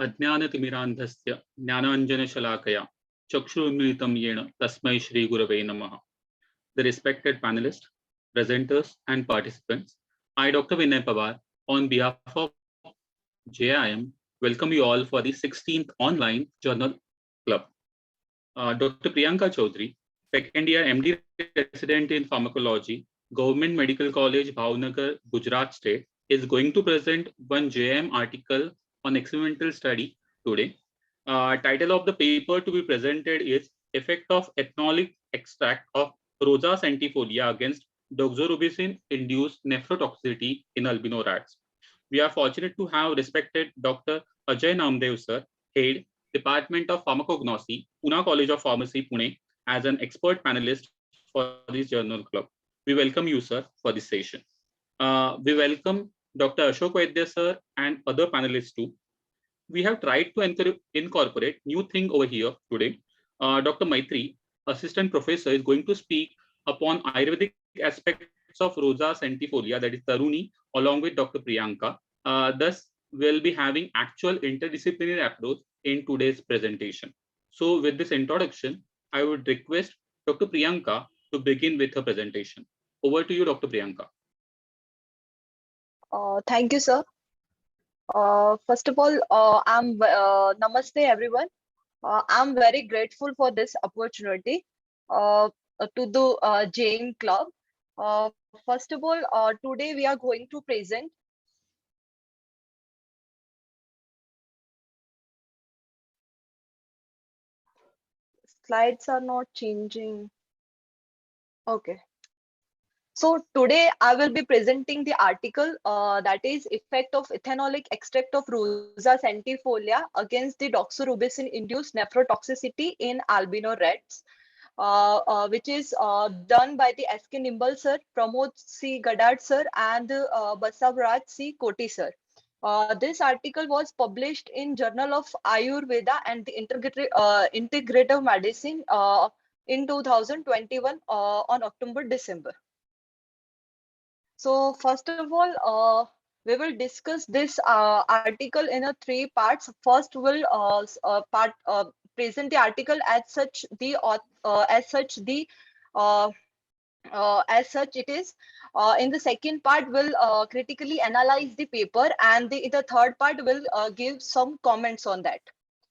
अज्ञानतिमिरान्धस्य ज्ञानाञ्जनशलाकया चक्षुरुन्मीलितं येन तस्मै श्रीगुरवे नमः. The respected panelists, presenters, and participants, I, Dr. Vinay Pawar, on behalf of JIM, welcome you all for the 16th online journal club. Dr. Priyanka Chaudhary, second year MD resident in pharmacology, Government Medical College, Bhavnagar, Gujarat State, is going to present one JIM article on experimental study today. Title of the paper to be presented is Effect of Ethanolic Extract of Rosa centifolia against doxorubicin-induced nephrotoxicity in albino rats. We are fortunate to have respected Dr. Ajay Namdev sir, Head, Department of Pharmacognosy, Pune College of Pharmacy, Pune, as an expert panelist for this journal club. We welcome you, sir, for this session. We welcome Dr. Ashok Vaidya sir and other panelists too. We have tried to incorporate new thing over here today. Dr. Maitri, assistant professor, is going to speak upon Ayurvedic aspects of Rosa centifolia, that is Taruni, along with Dr. Priyanka. Thus, we'll be having actual interdisciplinary approach in today's presentation. So with this introduction, I would request Dr. Priyanka to begin with her presentation. Over to you, Dr. Priyanka. Thank you, sir. First of all, Namaste, everyone. I'm very grateful for this opportunity to the JIM Club. First of all, today we are going to present slides are not changing. Okay. So today I will be presenting the article that is effect of ethanolic extract of Rosa centifolia against the doxorubicin-induced nephrotoxicity in albino rats, which is done by the S.K. Nimble sir, Pramod C. Gadad sir, and Basavraj C. Koti sir. This article was published in Journal of Ayurveda and the Integrative Medicine in 2021 on October-December. So first of all, we will discuss this article in three parts. First, we'll present the article as such it is. In the second part, we'll critically analyze the paper, and the third part will give some comments on that.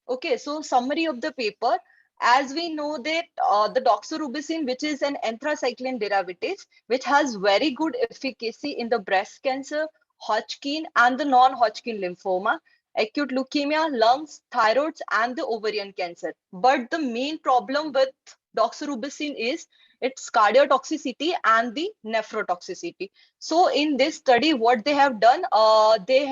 Okay, so summary of the paper. As we know that the doxorubicin, which is an anthracycline derivative, which has very good efficacy in the breast cancer, Hodgkin, and the non-Hodgkin lymphoma, acute leukemia, lungs, thyroids, and the ovarian cancer. But the main problem with doxorubicin is its cardiotoxicity and the nephrotoxicity. So in this study, what they have done, they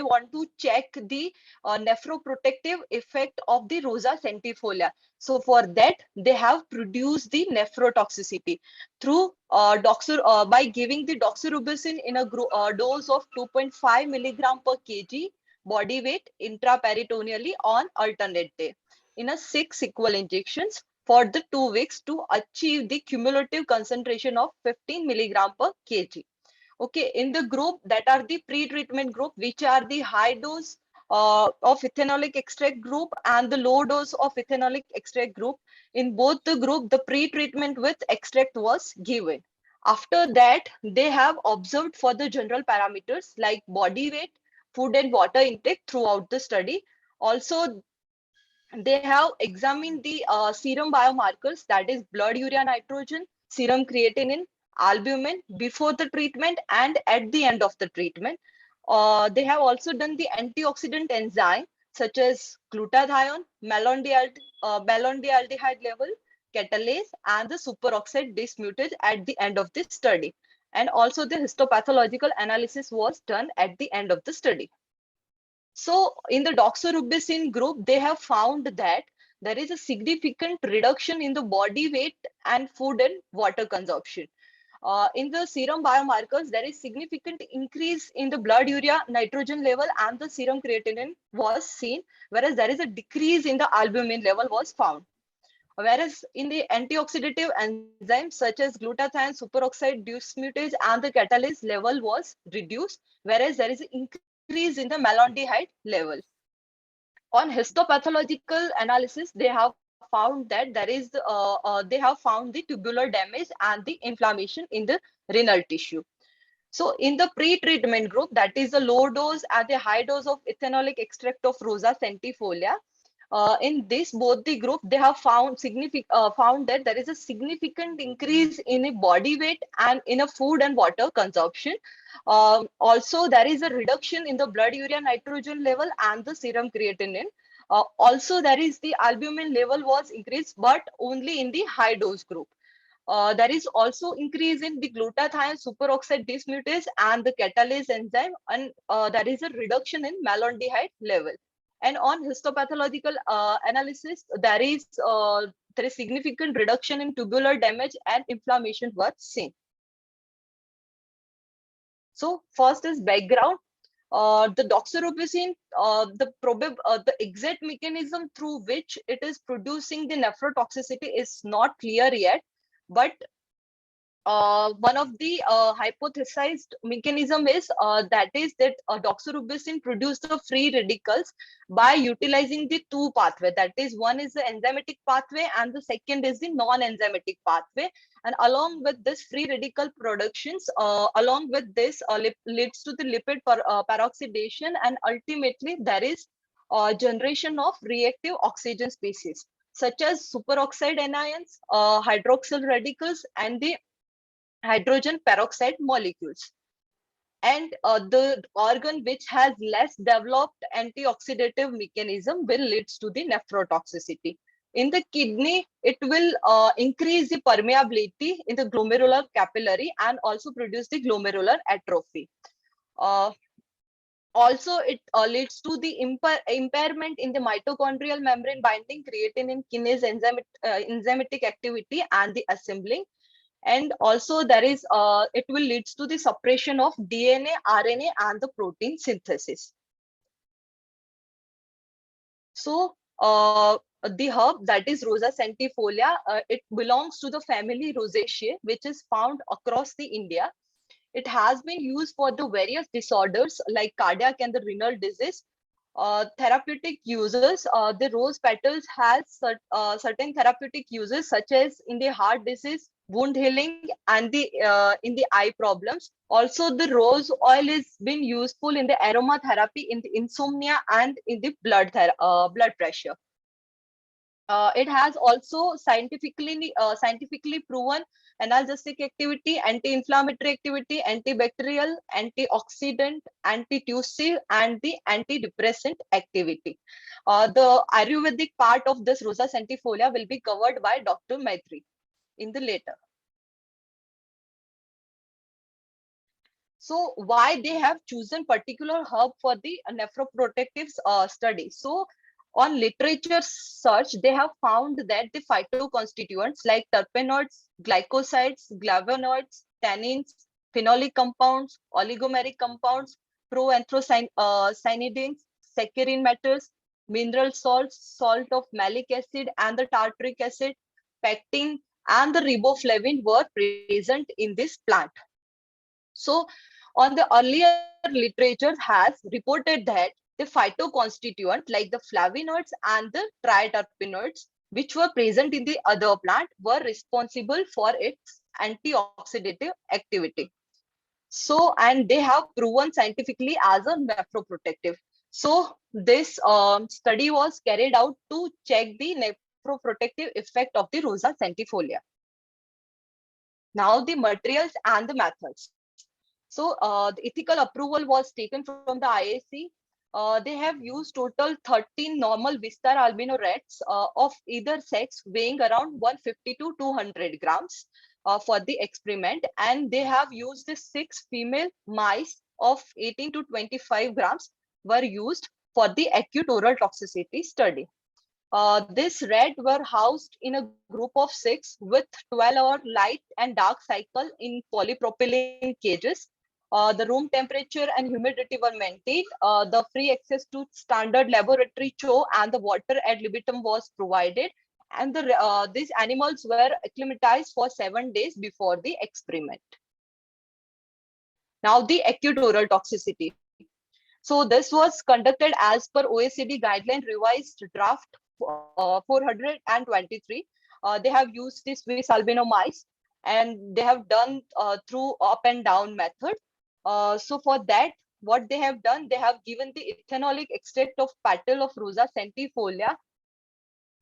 want to check the nephroprotective effect of the Rosa centifolia. So for that, they have produced the nephrotoxicity through by giving the doxorubicin in a dose of 2.5 milligram per kg body weight intraperitoneally on alternate day in a 6 equal injections for the 2 weeks to achieve the cumulative concentration of 15 milligram per kg. Okay, in the group that are the pre-treatment group, which are the high dose of ethanolic extract group and the low dose of ethanolic extract group. In both the group, the pre-treatment with extract was given. After that, they have observed for the general parameters like body weight, food and water intake throughout the study. Also, they have examined the serum biomarkers, that is blood urea nitrogen, serum creatinine, albumin before the treatment and at the end of the treatment. They have also done the antioxidant enzyme such as glutathione, malondialdehyde level, catalase, and the superoxide dismutase at the end of this study. And also the histopathological analysis was done at the end of the study. So in the doxorubicin group, they have found that there is a significant reduction in the body weight and food and water consumption. In the serum biomarkers, there is significant increase in the blood urea nitrogen level and the serum creatinine was seen, whereas there is a decrease in the albumin level was found. Whereas in the antioxidative enzymes such as glutathione, superoxide dismutase, and the catalase level was reduced, whereas there is an increase in the malondihyde level. On histopathological analysis, they have found that there is they have found the tubular damage and the inflammation in the renal tissue. So in the pre-treatment group, that is the low dose and the high dose of ethanolic extract of Rosa centifolia. In this, both the group, they have found found that there is a significant increase in a body weight and in a food and water consumption. Also, there is a reduction in the blood urea nitrogen level and the serum creatinine. Also, there is the albumin level was increased, but only in the high dose group. There is also increase in the glutathione superoxide dismutase and the catalase enzyme, and there is a reduction in malondihyde level. And on histopathological analysis, there is significant reduction in tubular damage and inflammation was seen. So first is background. The doxorubicin, the exact mechanism through which it is producing the nephrotoxicity is not clear yet, but one of the hypothesized mechanism is that doxorubicin produce the free radicals by utilizing the two pathway. That is, one is the enzymatic pathway and the second is the non-enzymatic pathway. And along with this free radical productions, along with this leads to the lipid peroxidation, and ultimately there is generation of reactive oxygen species such as superoxide anions, hydroxyl radicals, and the hydrogen peroxide molecules. And the organ which has less developed antioxidative mechanism will leads to the nephrotoxicity. In the kidney, it will increase the permeability in the glomerular capillary and also produce the glomerular atrophy. Also, it leads to the impairment in the mitochondrial membrane binding, creatinine kinase enzymatic activity, and the assembling. And also there is it will leads to the suppression of DNA, RNA, and the protein synthesis. So the herb, that is Rosa centifolia, it belongs to the family Rosaceae, which is found across the India. It has been used for the various disorders like cardiac and the renal disease. Therapeutic uses, the rose petals has certain therapeutic uses such as in the heart disease, wound healing, and the in the eye problems. Also, the rose oil is been useful in the aromatherapy, in the insomnia, and in the blood pressure. It has also scientifically proven analgesic activity, anti-inflammatory activity, antibacterial, antioxidant, antitussive, and the antidepressant activity. The Ayurvedic part of this Rosa centifolia will be covered by Dr. Maitri in the later. So why they have chosen particular herb for the nephroprotective study? So on literature search, they have found that the phytoconstituents like terpenoids, glycosides, flavonoids, tannins, phenolic compounds, oligomeric compounds, proanthocyanidins, saccharine matters, mineral salts, salt of malic acid, and the tartaric acid, pectin, and the riboflavin were present in this plant. So on the earlier literature has reported that the phytoconstituent like the flavonoids and the triterpenoids, which were present in the other plant, were responsible for its antioxidative activity. So, and they have proven scientifically as a nephroprotective. So this study was carried out to check the nephroprotective effect of the Rosa centifolia. Now the materials and the methods. So the ethical approval was taken from the IAC. They have used total 13 normal Vistar albino rats of either sex weighing around 150 to 200 grams for the experiment. And they have used the 6 female mice of 18 to 25 grams were used for the acute oral toxicity study. This rat were housed in a group of 6 with 12-hour light and dark cycle in polypropylene cages. The room temperature and humidity were maintained. The free access to standard laboratory CHO and the water ad libitum was provided. And these animals were acclimatized for 7 days before the experiment. Now the acute oral toxicity. So this was conducted as per OECD guideline revised draft 423. They have used the Swiss albino mice, and they have done through up and down method. So for that, what they have done, they have given the ethanolic extract of petal of Rosa centifolia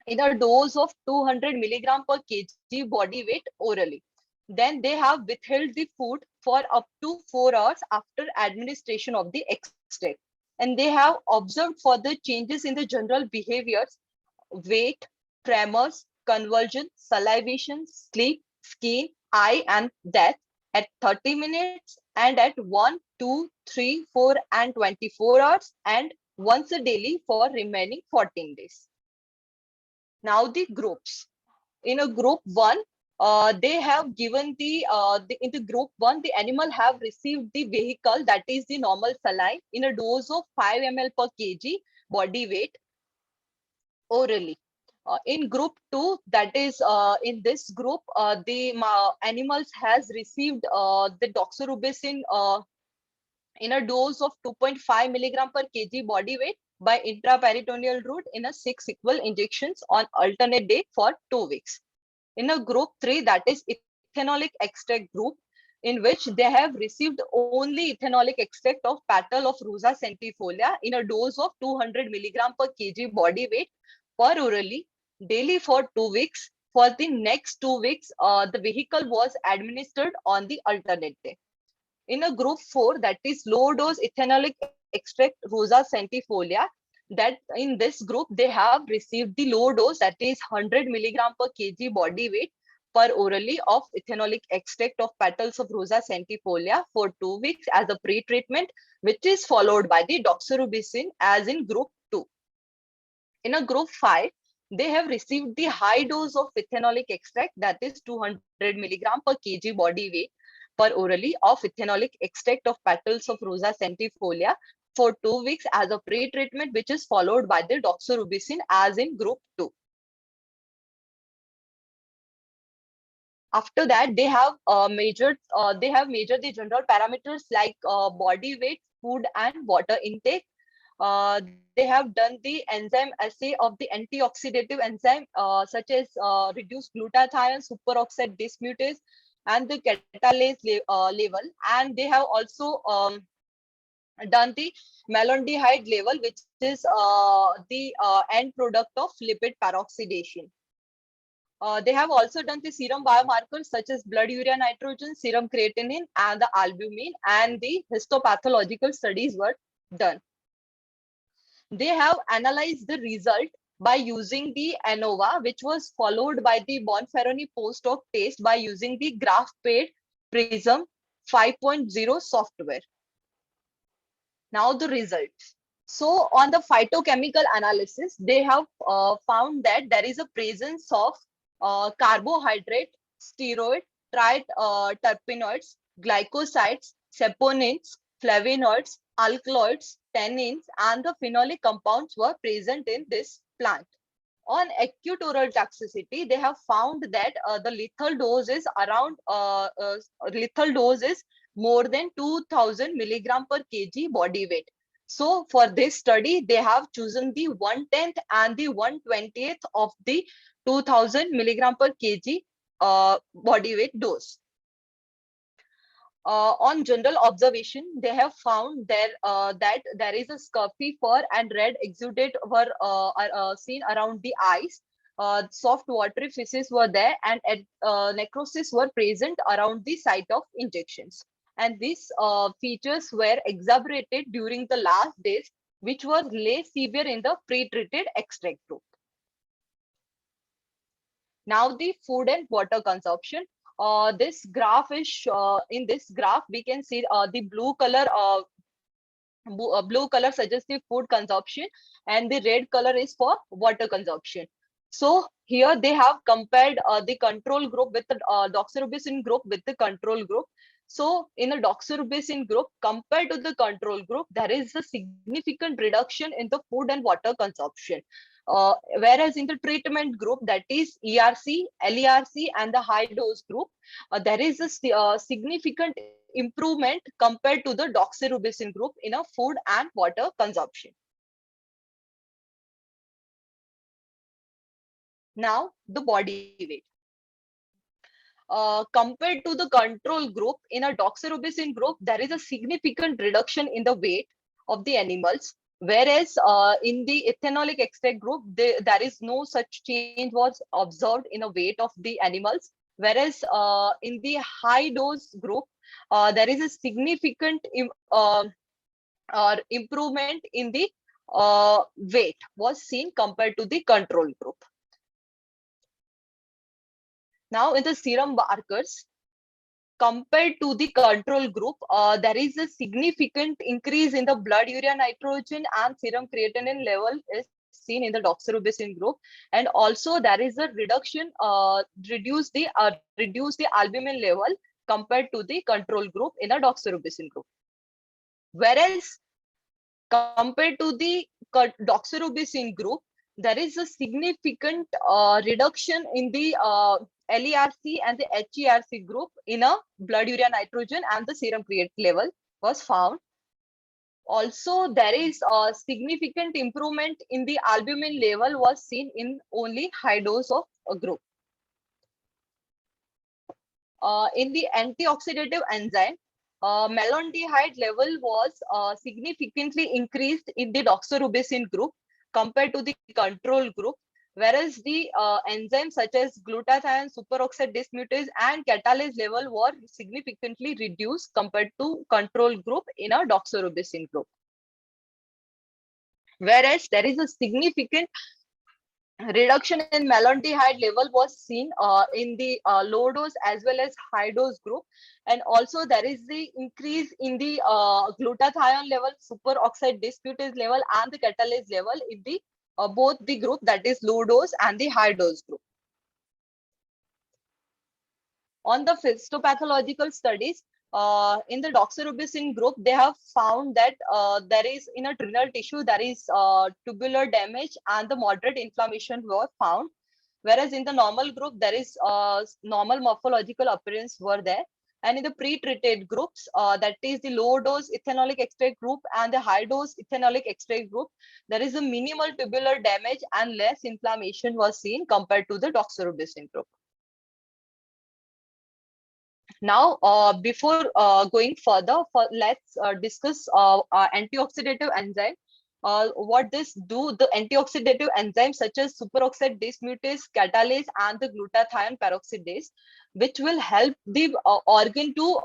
in a dose of 200 milligram per kg body weight orally. Then they have withheld the food for up to 4 hours after administration of the extract. And they have observed for the changes in the general behaviors, weight, tremors, convulsion, salivation, sleep, skin, eye, and death at 30 minutes and at 1, 2, 3, 4, and 24 hours, and once a daily for remaining 14 days. Now the groups. In a group 1, they have given in the group 1, the animal have received the vehicle, that is the normal saline, in a dose of 5 ml per kg body weight orally. In group 2, that is in this group, the animals has received the doxorubicin in a dose of 2.5 milligram per kg body weight by intraperitoneal route in a 6 equal injections on alternate day for 2 weeks. In a group 3, that is ethanolic extract group, in which they have received only ethanolic extract of petal of Rosa centifolia in a dose of 200 milligram per kg body weight per orally daily for 2 weeks. For the next 2 weeks, the vehicle was administered on the alternate day. In a group 4, that is low dose ethanolic extract Rosa centifolia, that in this group they have received the low dose, that is 100 milligram per kg body weight per orally of ethanolic extract of petals of Rosa centifolia for 2 weeks as a pre-treatment, which is followed by the doxorubicin as in group 2. In a group 5, they have received the high dose of ethanolic extract, that is 200 milligram per kg body weight per orally of ethanolic extract of petals of Rosa centifolia for 2 weeks as a pre-treatment, which is followed by the doxorubicin as in group 2. After that, they have measured the general parameters like body weight, food, and water intake. They have done the enzyme assay of the antioxidative enzyme such as reduced glutathione, superoxide dismutase, and the catalase level. And they have also done the malondihyde level, which is the end product of lipid peroxidation. They have also done the serum biomarkers such as blood urea nitrogen, serum creatinine, and the albumin, and the histopathological studies were done. They have analyzed the result by using the ANOVA, which was followed by the Bonferroni post-hoc test by using the GraphPad Prism 5.0 software. Now the results. So on the phytochemical analysis, they have found that there is a presence of carbohydrate, steroid, terpenoids, glycosides, saponins, flavonoids, alkaloids, tannins, and the phenolic compounds were present in this plant. On acute oral toxicity, they have found that the lethal dose is more than 2000 milligram per kg body weight. So for this study, they have chosen the 1/10 and the 1/20th of the 2000 milligram per kg body weight dose. On general observation, they have found that there is a scurfy fur and red exudate were seen around the eyes. Soft watery feces were there, and necrosis were present around the site of injections. And these features were exacerbated during the last days, which was less severe in the pre-treated extract group. Now the food and water consumption. This graph is in this graph we can see the blue color suggests the food consumption, and the red color is for water consumption. So here they have compared the control group with the doxorubicin group with the control group. So in a doxorubicin group compared to the control group, there is a significant reduction in the food and water consumption. Whereas in the treatment group, that is ERC, LERC, and the high dose group, there is a significant improvement compared to the doxorubicin group in a food and water consumption. Now, the body weight. Compared to the control group, in a doxorubicin group, there is a significant reduction in the weight of the animals, whereas in the ethanolic extract group, there is no such change was observed in the weight of the animals, whereas in the high dose group, there is a significant improvement in the weight was seen compared to the control group. Now, in the serum markers, compared to the control group, there is a significant increase in the blood urea nitrogen and serum creatinine level is seen in the doxorubicin group, and also there is a reduction, reduce the albumin level compared to the control group in a doxorubicin group. Whereas compared to the doxorubicin group, there is a significant reduction in the LERC and the HERC group in a blood urea nitrogen and the serum creatinine level was found. Also, there is a significant improvement in the albumin level was seen in only high dose of a group. In the antioxidative enzyme, malondihyde level was significantly increased in the doxorubicin group compared to the control group, whereas the enzymes such as glutathione, superoxide dismutase, and catalase level were significantly reduced compared to control group in a doxorubicin group. Whereas there is a significant reduction in malondihyde level was seen in the low dose as well as high dose group, and also there is the increase in the glutathione level, superoxide dismutase level, and the catalase level in the both the group, that is low dose and the high dose group. On the histopathological studies, in the doxorubicin group, they have found that there is in a renal tissue, there is tubular damage and the moderate inflammation were found. Whereas in the normal group, there is normal morphological appearance were there. And in the pre-treated groups, that is the low dose ethanolic extract group and the high dose ethanolic extract group, there is a minimal tubular damage and less inflammation was seen compared to the doxorubicin group. Now, before going further, let's discuss antioxidative enzyme. What this do, the antioxidative enzymes such as superoxide dismutase, catalase, and the glutathione peroxidase, which will help the organ to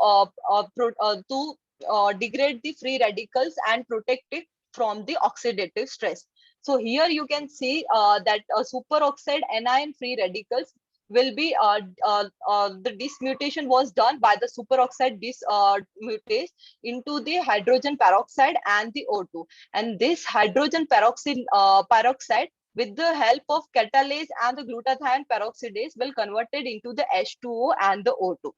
degrade the free radicals and protect it from the oxidative stress. So here you can see that superoxide anion free radicals will be the dismutation was done by the superoxide dismutase into the hydrogen peroxide and the O2, and this hydrogen peroxide with the help of catalase and the glutathione peroxidase will converted into the H2O and the O2.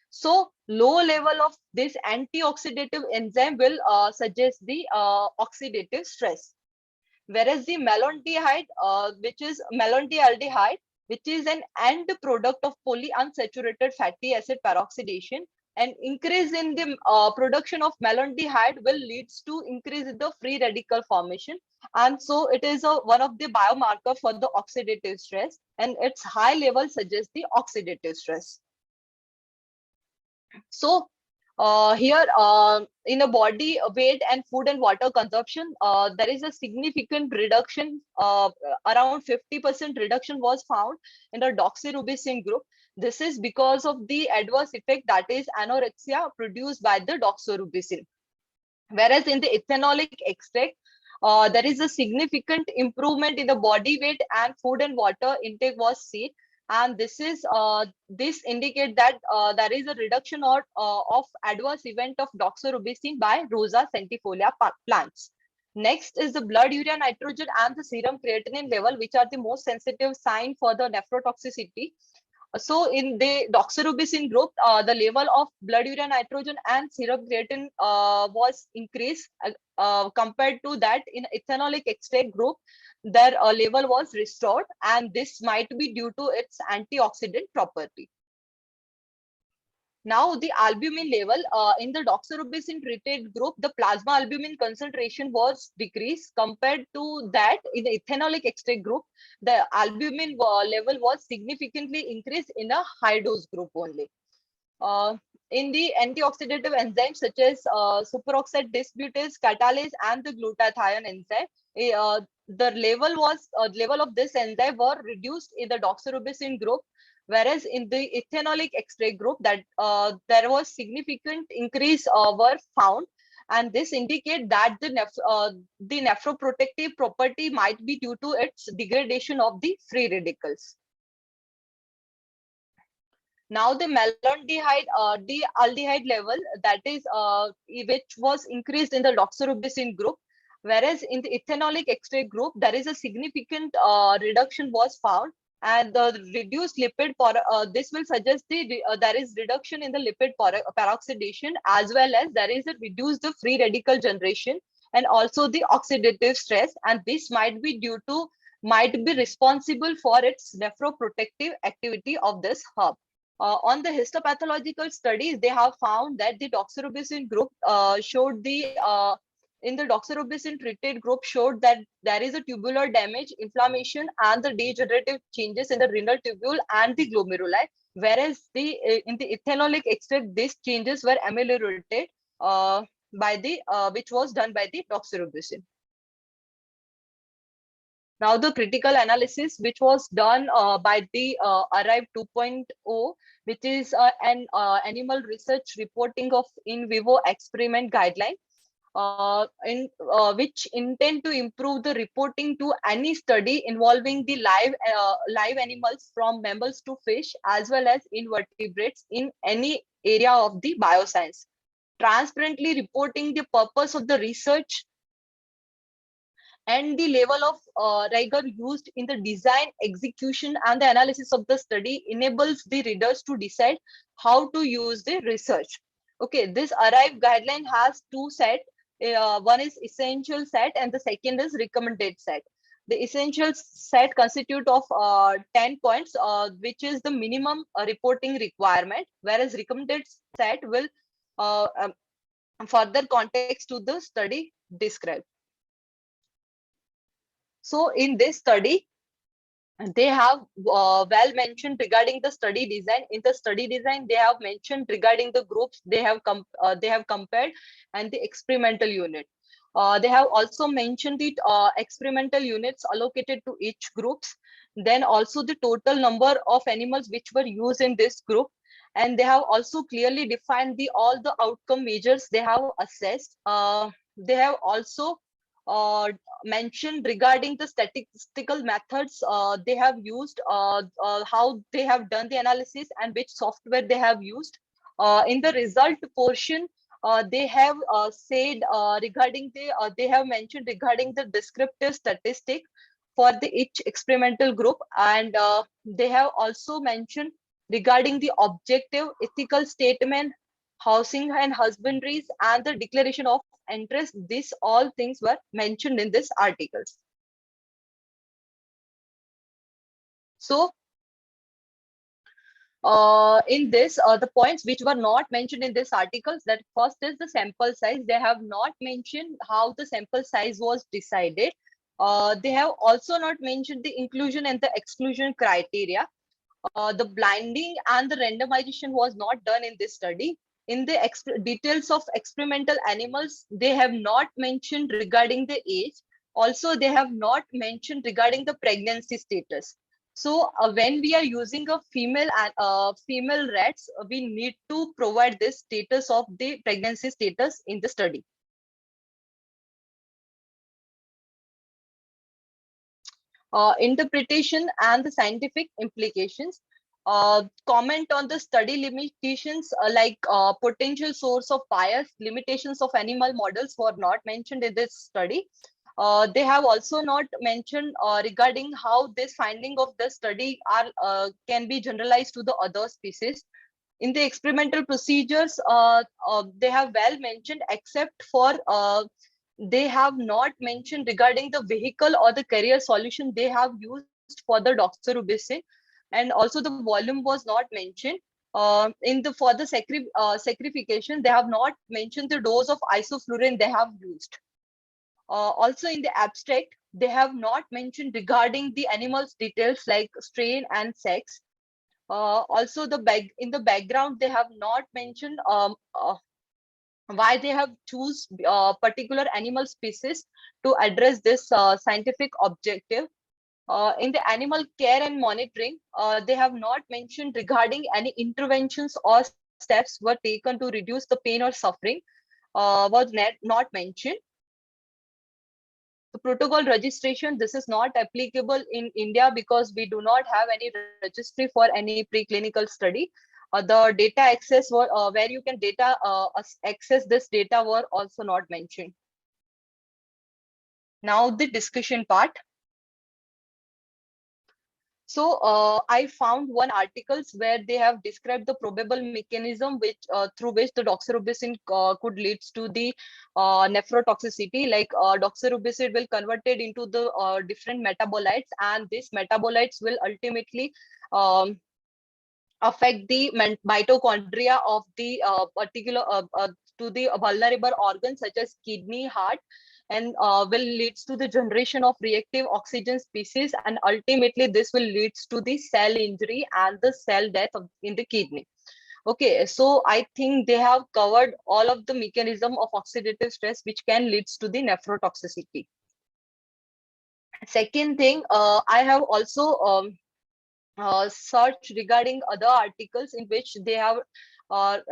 So low level of this antioxidative enzyme will suggest the oxidative stress, whereas the malondihyde, which is malondialdehyde, which is an end product of polyunsaturated fatty acid peroxidation, and increase in the production of malondihyde will leads to increase in the free radical formation, and so it is one of the biomarker for the oxidative stress, and its high level suggests the oxidative stress. So here in a body weight and food and water consumption, there is a significant reduction, around 50% reduction was found in the doxorubicin group. This is because of the adverse effect, that is anorexia, produced by the doxorubicin. Whereas in the ethanolic extract, there is a significant improvement in the body weight and food and water intake was seen, and this is this indicate that there is a reduction of adverse event of doxorubicin by Rosa centifolia plants. Next is the blood urea nitrogen and the serum creatinine level, which are the most sensitive sign for the nephrotoxicity. So in the doxorubicin group, the level of blood urea nitrogen and serum creatinine was increased compared to that in ethanolic extract group. Their level was restored, and this might be due to its antioxidant property. Now the albumin level in the doxorubicin treated group, the plasma albumin concentration was decreased compared to that in the ethanolic extract group. The albumin level was significantly increased in a high dose group only. In the antioxidative enzymes such as superoxide dismutase, catalase, and the glutathione enzyme, the level of this enzyme were reduced in the doxorubicin group, whereas in the ethanolic extract group that there was significant increase were found, and this indicate that the nephroprotective property might be due to its degradation of the free radicals. Now the malondihyde aldehyde level, that is which was increased in the doxorubicin group, whereas in the ethanolic extract group there is a significant reduction was found, and the reduced lipid this will suggest there is reduction in the lipid peroxidation, as well as there is a reduced free radical generation and also the oxidative stress, and this might be responsible for its nephroprotective activity of this herb. On the histopathological studies, they have found that the doxorubicin group in the doxorubicin treated group showed that there is a tubular damage, inflammation, and the degenerative changes in the renal tubule and the glomeruli, whereas in the ethanolic extract, these changes were ameliorated which was done by the doxorubicin. Now the critical analysis, which was done by the ARRIVE 2.0, which is an animal research reporting of in vivo experiment guideline, which intend to improve the reporting to any study involving the live animals from mammals to fish, as well as invertebrates in any area of the bioscience. Transparently reporting the purpose of the research and the level of rigor used in the design, execution, and the analysis of the study enables the readers to decide how to use the research. Okay, this ARRIVE guideline has two sets. One is essential set and the second is recommended set. The essential set constitute of 10 points, which is the minimum reporting requirement, whereas recommended set will further context to the study described. So in this study, they have well mentioned regarding the study design. In the study design, they have mentioned regarding the groups they have compared and the experimental unit. They have also mentioned the experimental units allocated to each groups, then also the total number of animals which were used in this group, and they have also clearly defined all the outcome measures they have assessed. They have also mentioned regarding the statistical methods they have used, how they have done the analysis and which software they have used. In the result portion, they have said regarding they have mentioned regarding the descriptive statistic for each experimental group, and they have also mentioned regarding the objective ethical statement, housing and husbandries, and the declaration of interest. These all things were mentioned in this articles. So in this, the points which were not mentioned in this articles, that first is the sample size. They have not mentioned how the sample size was decided. They have also not mentioned the inclusion and the exclusion criteria. The blinding and the randomization was not done in this study. In the details of experimental animals, they have not mentioned regarding the age. Also, they have not mentioned regarding the pregnancy status. So when we are using a female rats, we need to provide this status of the pregnancy status in the study. Interpretation and the scientific implications. Comment on the study limitations, like potential source of bias. Limitations of animal models were not mentioned in this study. They have also not mentioned regarding how this finding of the study can be generalized to the other species. In the experimental procedures, they have well mentioned, except for they have not mentioned regarding the vehicle or the carrier solution they have used for the doxorubicin, and also the volume was not mentioned. For the sacrification, they have not mentioned the dose of isoflurane they have used. Also in the abstract, they have not mentioned regarding the animals details like strain and sex. Also in the background, they have not mentioned why they have choose particular animal species to address this scientific objective. In the animal care and monitoring, they have not mentioned regarding any interventions or steps were taken to reduce the pain or suffering, was not mentioned. The protocol registration, this is not applicable in India because we do not have any registry for any preclinical study. The data access where you can access this data were also not mentioned. Now the discussion part. So I found one articles where they have described the probable mechanism through which the doxorubicin could leads to the nephrotoxicity. Like doxorubicin will converted into the different metabolites, and these metabolites will ultimately affect the mitochondria of the particular to the vulnerable organs such as kidney, heart, and will leads to the generation of reactive oxygen species, and ultimately this will leads to the cell injury and the cell death in the kidney. Okay, so I think they have covered all of the mechanism of oxidative stress which can leads to the nephrotoxicity. Second thing, I have also search regarding other articles in which they have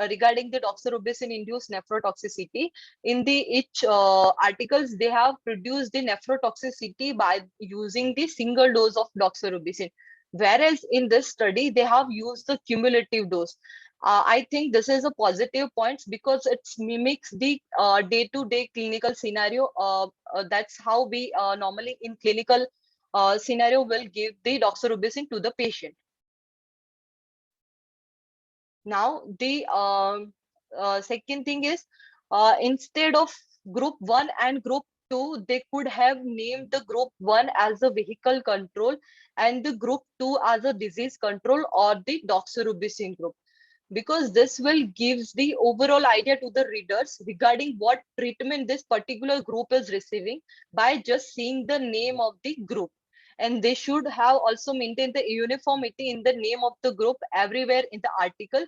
regarding the doxorubicin induced nephrotoxicity. In the each articles, they have produced the nephrotoxicity by using the single dose of doxorubicin, whereas in this study they have used the cumulative dose. I think this is a positive point because it mimics the day-to-day clinical scenario. That's how we normally in clinical scenario will give the doxorubicin to the patient. Now the second thing is instead of group 1 and group 2, they could have named the group 1 as a vehicle control and the group 2 as a disease control or the doxorubicin group, because this will gives the overall idea to the readers regarding what treatment this particular group is receiving by just seeing the name of the group. And they should have also maintained the uniformity in the name of the group everywhere in the article,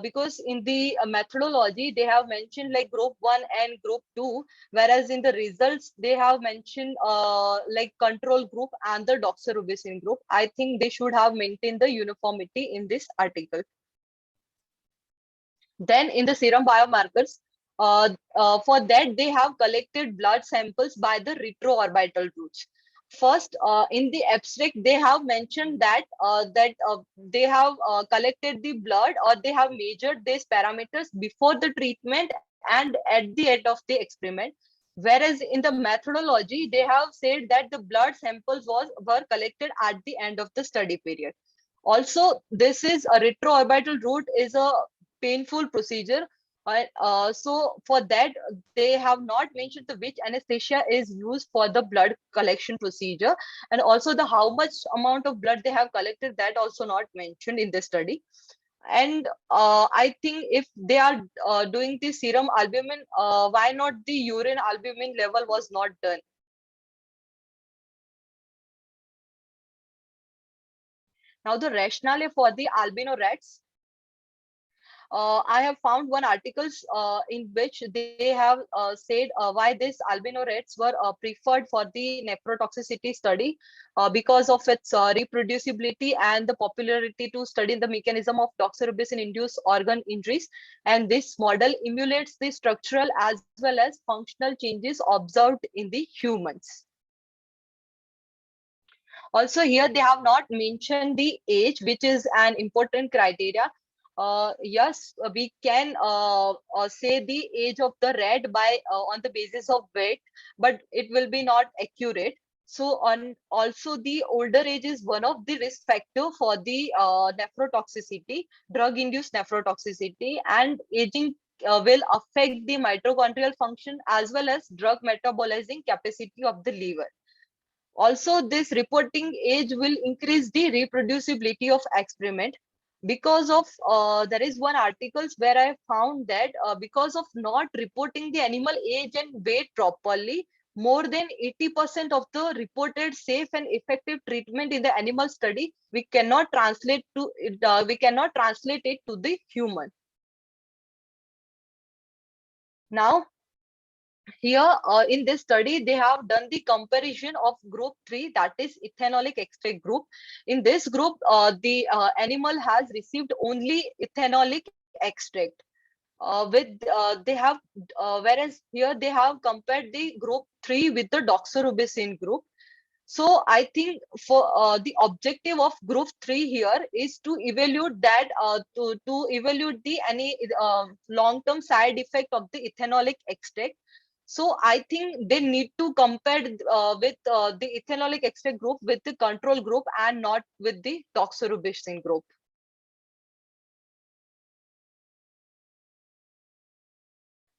because in the methodology they have mentioned like group 1 and group 2, whereas in the results they have mentioned like control group and the doxorubicin group. I think they should have maintained the uniformity in this article. Then in the serum biomarkers, for that they have collected blood samples by the retroorbital routes. First, in the abstract, they have mentioned that they have collected the blood or they have measured these parameters before the treatment and at the end of the experiment. Whereas in the methodology, they have said that the blood samples were collected at the end of the study period. Also, this is a retroorbital route is a painful procedure. So for that, they have not mentioned the which anesthesia is used for the blood collection procedure, and also the how much amount of blood they have collected, that also not mentioned in the study. And I think if they are doing the serum albumin, why not the urine albumin level was not done? Now the rationale for the albino rats. I have found one articles in which they have said why these albino rats were preferred for the nephrotoxicity study because of its reproducibility and the popularity to study the mechanism of doxorubicin-induced organ injuries. And this model emulates the structural as well as functional changes observed in the humans. Also here they have not mentioned the age, which is an important criteria. Yes, we can say the age of the rat by on the basis of weight, but it will be not accurate. So on also the older age is one of the risk factor for the nephrotoxicity, drug-induced nephrotoxicity, and aging will affect the mitochondrial function as well as drug metabolizing capacity of the liver. Also, this reporting age will increase the reproducibility of experiment. because of there is one articles where I found that because of not reporting the animal age and weight properly, more than 80% of the reported safe and effective treatment in the animal study we cannot translate it to the human. Now here in this study they have done the comparison of group 3, that is ethanolic extract group. In this group the animal has received only ethanolic extract with they have whereas here they have compared the group 3 with the doxorubicin group. So I think for the objective of group 3 here is to evaluate that to evaluate the any long-term side effect of the ethanolic extract. So I think they need to compare with the ethanolic extract group with the control group and not with the doxorubicin group.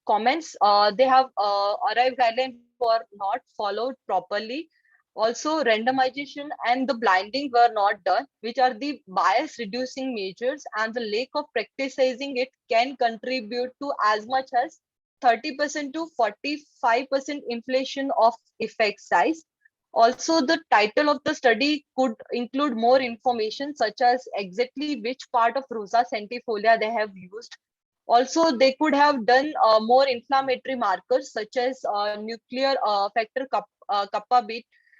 Comments, they have arrived guidelines were not followed properly. Also, randomization and the blinding were not done, which are the bias reducing measures, and the lack of practicing it can contribute to as much as 30% to 45% inflation of effect size. Also, the title of the study could include more information, such as exactly which part of Rosa centifolia they have used. Also, they could have done more inflammatory markers such as nuclear factor kappa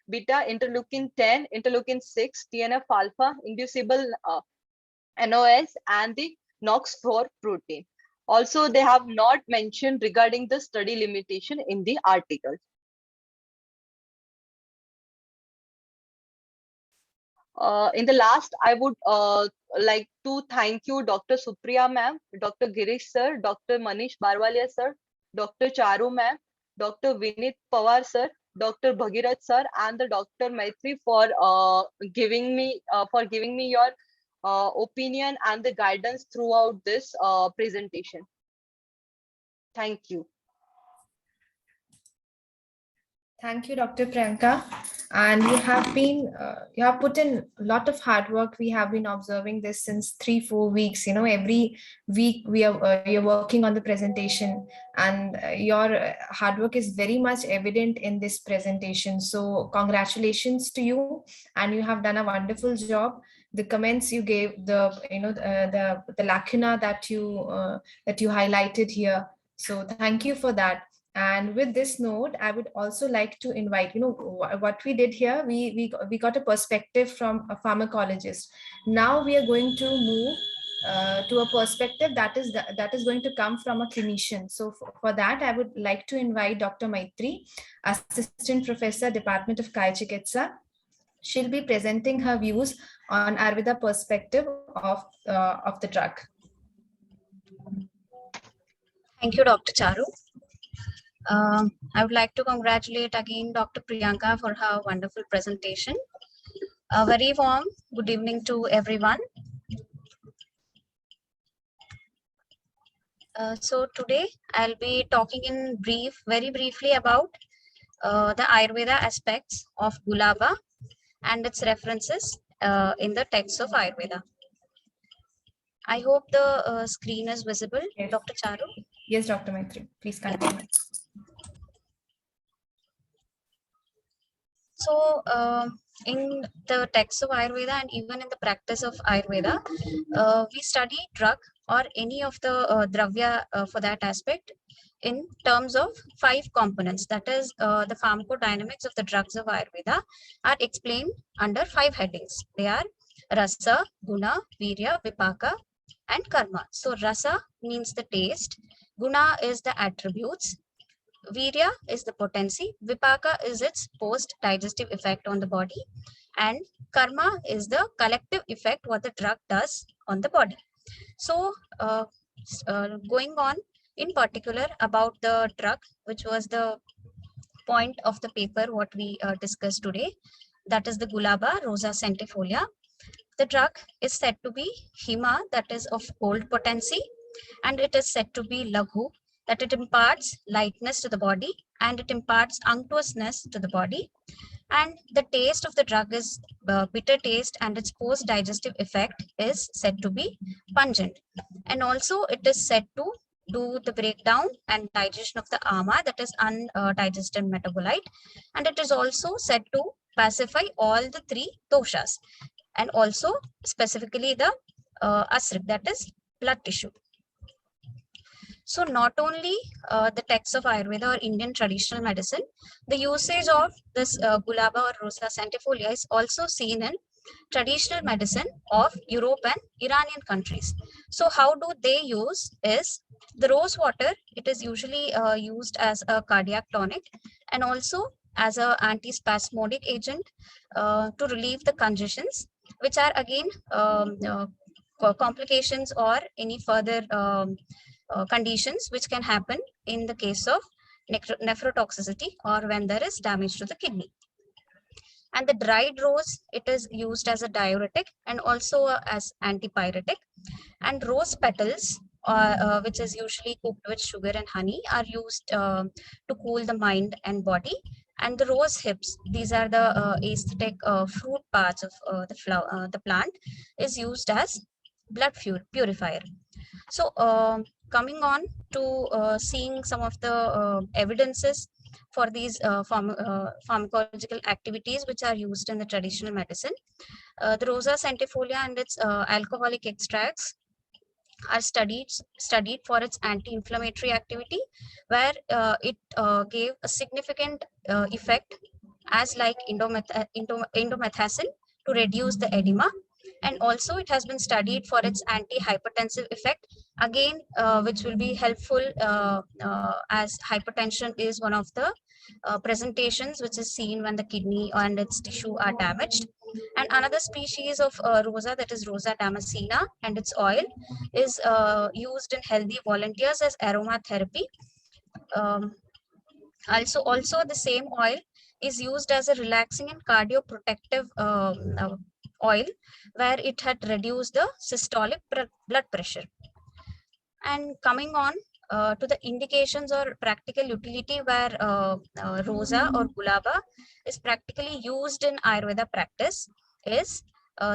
beta, interleukin 10, interleukin 6, TNF alpha, inducible NOS, and the NOX4 protein. Also, they have not mentioned regarding the study limitation in the article. In the last, I would like to thank you, Dr. Supriya ma'am, Dr. Girish sir, Dr. Manish Barwalia sir, Dr. Charu ma'am, Dr. Vinit Pawar sir, Dr. Bhagirath sir, and the Dr. Maitri for giving me your opinion and the guidance throughout this presentation. Thank you. Thank you, Dr. Priyanka. And you have put in a lot of hard work. We have been observing this since 3-4 weeks. Every week you're working on the presentation, and your hard work is very much evident in this presentation. So congratulations to you, and you have done a wonderful job. The comments you gave, the lacuna that you highlighted here. So thank you for that. And with this note, I would also like to invite, what we did here, we got a perspective from a pharmacologist. Now we are going to move to a perspective that is going to come from a clinician. So for that, I would like to invite Dr. Maitri, Assistant Professor, Department of Kaya Chikitsa. She'll be presenting her views on Ayurveda perspective of the drug. Thank you, Dr. Charu. I would like to congratulate again Dr. Priyanka for her wonderful presentation. A very warm good evening to everyone. So today I'll be talking in very briefly about the Ayurveda aspects of Gulaba and its references in the texts of Ayurveda. I hope the screen is visible, yes. Dr. Charu? Yes, Dr. Maitri, please continue. So in the texts of Ayurveda and even in the practice of Ayurveda, we study drug or any of the dravya for that aspect in terms of 5 components. That is, the pharmacodynamics of the drugs of Ayurveda are explained under 5 headings. They are rasa, guna, virya, vipaka, and karma. So rasa means the taste, guna is the attributes, virya is the potency, vipaka is its post-digestive effect on the body, and karma is the collective effect what the drug does on the body. So going on in particular about the drug, which was the point of the paper what we discussed today, that is the Gulaba Rosa centifolia. The drug is said to be Hima, that is of cold potency, and it is said to be Laghu, that it imparts lightness to the body and it imparts unctuousness to the body. And the taste of the drug is bitter taste, and its post-digestive effect is said to be pungent. And also it is said to do the breakdown and digestion of the ama, that is undigested metabolite. And it is also said to pacify all the three doshas, and also specifically the asrik, that is blood tissue. So not only the texts of Ayurveda or Indian traditional medicine, the usage of this Gulaba or Rosa centifolia is also seen in traditional medicine of Europe and Iranian countries. So how do they use is the rose water. It is usually used as a cardiac tonic and also as an antispasmodic agent to relieve the congestions, which are again complications or any further conditions which can happen in the case of nephrotoxicity or when there is damage to the kidney. And the dried rose, it is used as a diuretic and also as antipyretic. And rose petals, which is usually cooked with sugar and honey, are used to cool the mind and body. And the rose hips, these are the aesthetic fruit parts of the plant, is used as blood purifier. So coming on to seeing some of the evidences for these pharmacological activities which are used in the traditional medicine. The Rosa centifolia and its alcoholic extracts are studied for its anti-inflammatory activity, where it gave a significant effect as like indomethacin to reduce the edema. And also it has been studied for its anti-hypertensive effect, again which will be helpful as hypertension is one of the presentations which is seen when the kidney and its tissue are damaged. And another species of rosa, that is Rosa damascena, and its oil is used in healthy volunteers as aromatherapy. Also the same oil is used as a relaxing and cardioprotective oil, where it had reduced the systolic blood pressure. And coming on to the indications or practical utility, where Rosa or Gulaba is practically used in Ayurveda practice, is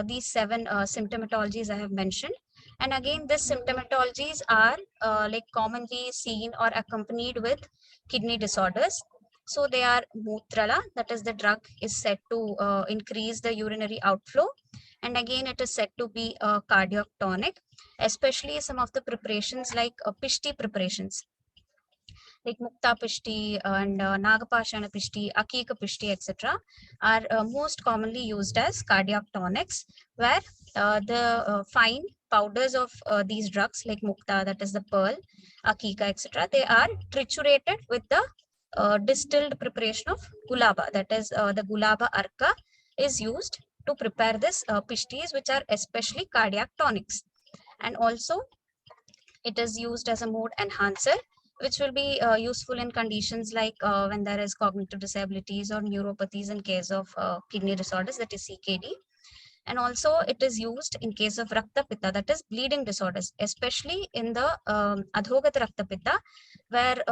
these 7 symptomatologies I have mentioned. And again, these symptomatologies are like commonly seen or accompanied with kidney disorders. So they are Mutrala, that is the drug is said to increase the urinary outflow. And again, it is said to be a cardiac tonic, especially some of the preparations like Pishti preparations, like Mukta Pishti and Nagapashana Pishti, Akika Pishti, etc. are most commonly used as cardiac tonics, where the fine powders of these drugs like Mukta, that is the pearl, Akika, etc., they are triturated with the distilled preparation of Gulaba, that is the Gulaba Arka is used to prepare this Pishtis, which are especially cardiac tonics. And also it is used as a mood enhancer, which will be useful in conditions like when there is cognitive disabilities or neuropathies in case of kidney disorders, that is CKD. And also it is used in case of Rakta Pitta, that is bleeding disorders, especially in the Adhogata Rakta Pitta, where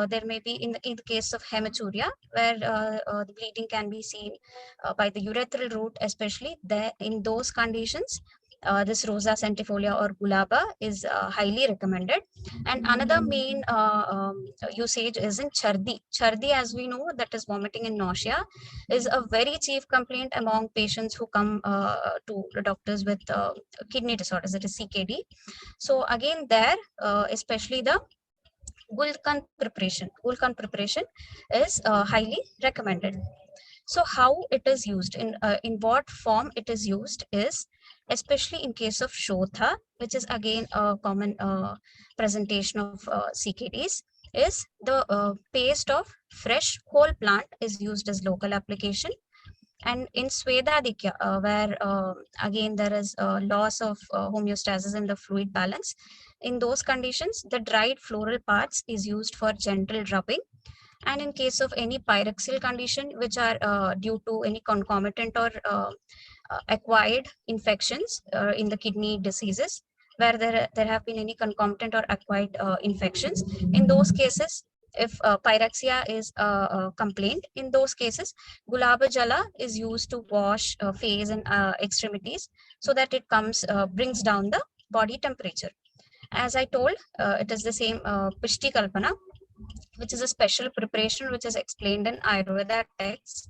there may be in the case of hematuria, where the bleeding can be seen by the urethral route, especially there in those conditions. This Rosa centifolia or Gulaba is highly recommended. And another main usage is in Chardi. Chardi, as we know, that is vomiting and nausea, is a very chief complaint among patients who come to the doctors with kidney disorders, that is CKD. So again there, especially the Gulkan preparation is highly recommended. So how it is used, in what form it is used is, especially in case of Shotha, which is again a common presentation of CKDs, is the paste of fresh whole plant is used as local application. And in Swedadikya, where again there is a loss of homeostasis in the fluid balance, in those conditions, the dried floral parts is used for gentle rubbing. And in case of any pyroxyl condition, which are due to any concomitant or acquired infections in the kidney diseases, where there have been any concomitant or acquired infections, in those cases, if pyrexia is a complaint. In those cases, gulaba jala is used to wash face and extremities so that it brings down the body temperature. As I told, it is the same Pishti Kalpana, which is a special preparation which is explained in Ayurveda text,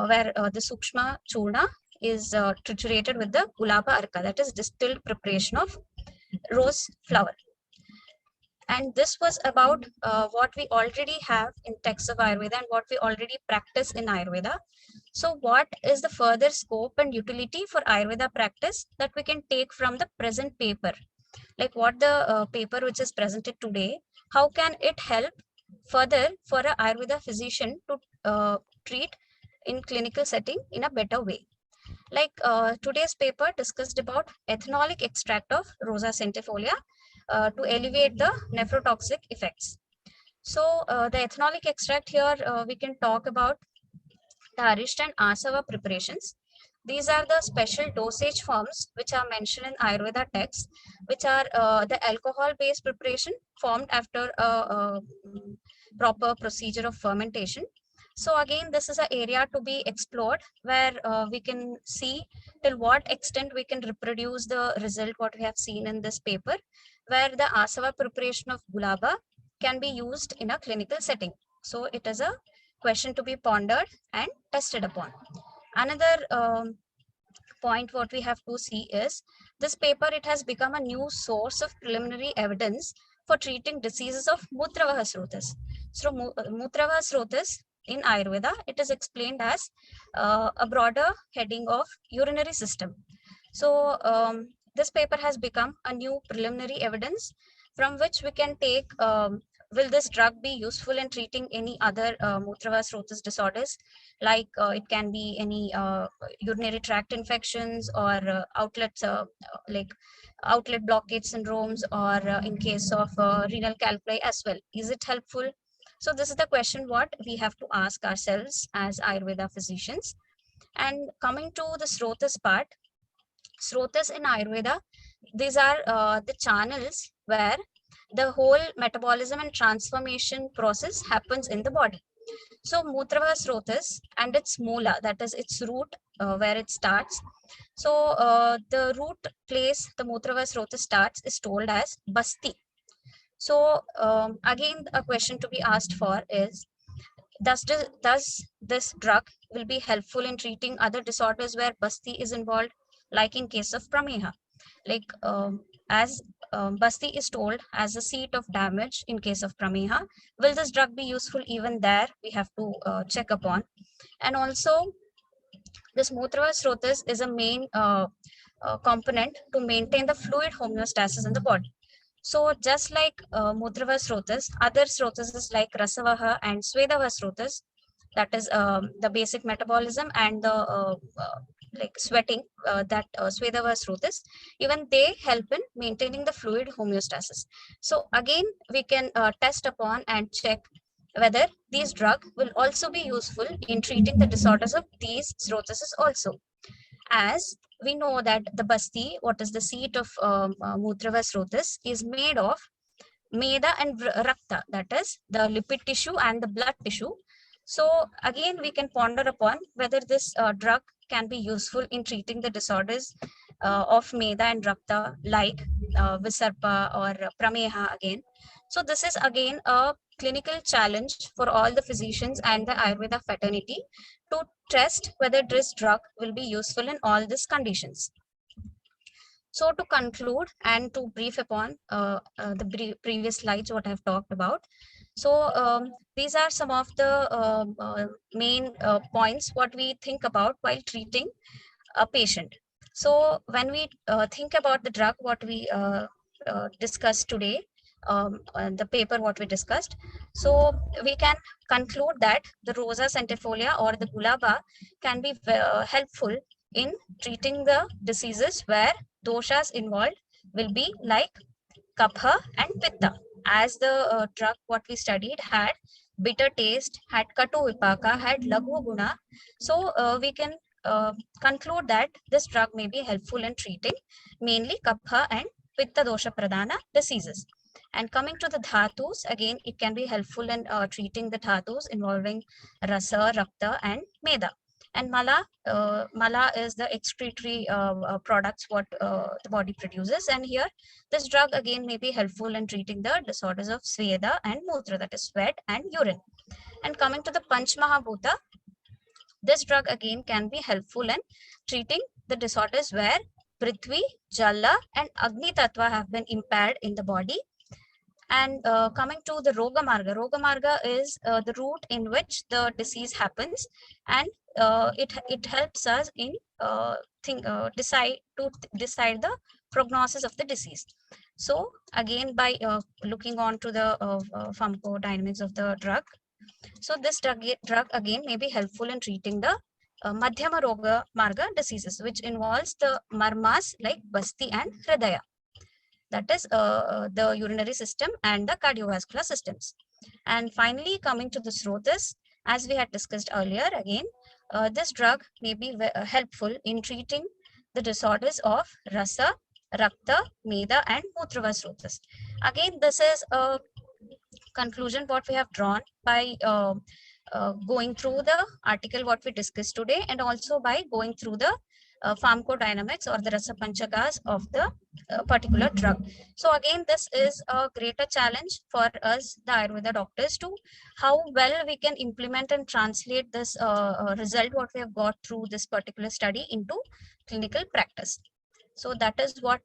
where the Sukshma Churna is triturated with the Gulaba Arka, that is distilled preparation of rose flower. And this was about what we already have in texts of Ayurveda and what we already practice in Ayurveda. So what is the further scope and utility for Ayurveda practice that we can take from the present paper? Like what the paper which is presented today, how can it help further for an Ayurveda physician to treat in clinical setting in a better way? Like today's paper discussed about ethanolic extract of Rosa centifolia to alleviate the nephrotoxic effects. So the ethanolic extract here, we can talk about the Arisht and Asava preparations. These are the special dosage forms which are mentioned in Ayurveda texts, which are the alcohol-based preparation formed after a proper procedure of fermentation. So again, this is an area to be explored where we can see till what extent we can reproduce the result what we have seen in this paper, where the Asava preparation of Gulaba can be used in a clinical setting. So it is a question to be pondered and tested upon. Another point what we have to see is this paper, it has become a new source of preliminary evidence for treating diseases of Mutravaha Srotas. So Mutravaha Srotas in Ayurveda, it is explained as a broader heading of urinary system. So this paper has become a new preliminary evidence from which we can take will this drug be useful in treating any other Mutravaha Srotas disorders, like it can be any urinary tract infections or like outlet blockage syndromes, or in case of renal calculi as well. Is it helpful? So this is the question what we have to ask ourselves as Ayurveda physicians. And coming to the Srotas part, Srotas in Ayurveda, these are the channels where the whole metabolism and transformation process happens in the body. So Mutravaha Srotas and its moola, that is its root where it starts. So the root place the Mutravaha Srotas starts is told as Basti. So again, a question to be asked for is, does this drug will be helpful in treating other disorders where Basti is involved, like in case of Prameha? Like as Basti is told as a seat of damage in case of Prameha, will this drug be useful even there? We have to check upon. And also, this Mutravaha Srotas is a main component to maintain the fluid homeostasis in the body. So just like Mutravaha Srotas, other Srotas like Rasavaha and Swedavaha Srotas, that is the basic metabolism and the like sweating, that Swedavaha Srotas, even they help in maintaining the fluid homeostasis. So again, we can test upon and check whether these drug will also be useful in treating the disorders of these Srotases also. As we know that the Basti, what is the seat of Mutravaha Srotas, is made of Meda and Rakta, that is the lipid tissue and the blood tissue. So again, we can ponder upon whether this drug can be useful in treating the disorders of Meda and Rakta, like Visarpa or Prameha again. So this is again a clinical challenge for all the physicians and the Ayurveda fraternity to test whether this drug will be useful in all these conditions. So to conclude and to brief upon the previous slides what I've talked about. So these are some of the main points what we think about while treating a patient. So when we think about the drug what we discussed today, the paper what we discussed, so we can conclude that the Rosa centifolia or the Gulaba can be helpful in treating the diseases where doshas involved will be like Kapha and Pitta. As the drug what we studied had bitter taste, had Katu Vipaka, had Laghu Guna, so we can conclude that this drug may be helpful in treating mainly Kapha and Pitta dosha pradhana diseases. And coming to the dhatus, again, it can be helpful in treating the dhatus involving rasa, rakta, and meda. And mala is the excretory products what the body produces. And here, this drug again may be helpful in treating the disorders of sveda and mutra, that is sweat and urine. And coming to the Panch Mahabhuta, this drug again can be helpful in treating the disorders where Prithvi, Jala, and Agni Tattva have been impaired in the body. And coming to the Roga Marga is the route in which the disease happens, and it helps us in decide the prognosis of the disease. So again, by looking on to the pharmacodynamics of the drug, so this drug again may be helpful in treating the Madhyama Roga Marga diseases, which involves the marmas like Basti and Hridaya. That is the urinary system and the cardiovascular systems. And finally, coming to the Srotas, as we had discussed earlier, again, this drug may be helpful in treating the disorders of Rasa, Rakta, Meda, and Mutrava Srotas. Again, this is a conclusion what we have drawn by going through the article what we discussed today, and also by going through the pharmacodynamics or the rasa panchakas of the particular drug. So again, this is a greater challenge for us, the Ayurveda doctors, to how well we can implement and translate this result what we have got through this particular study into clinical practice. So that is what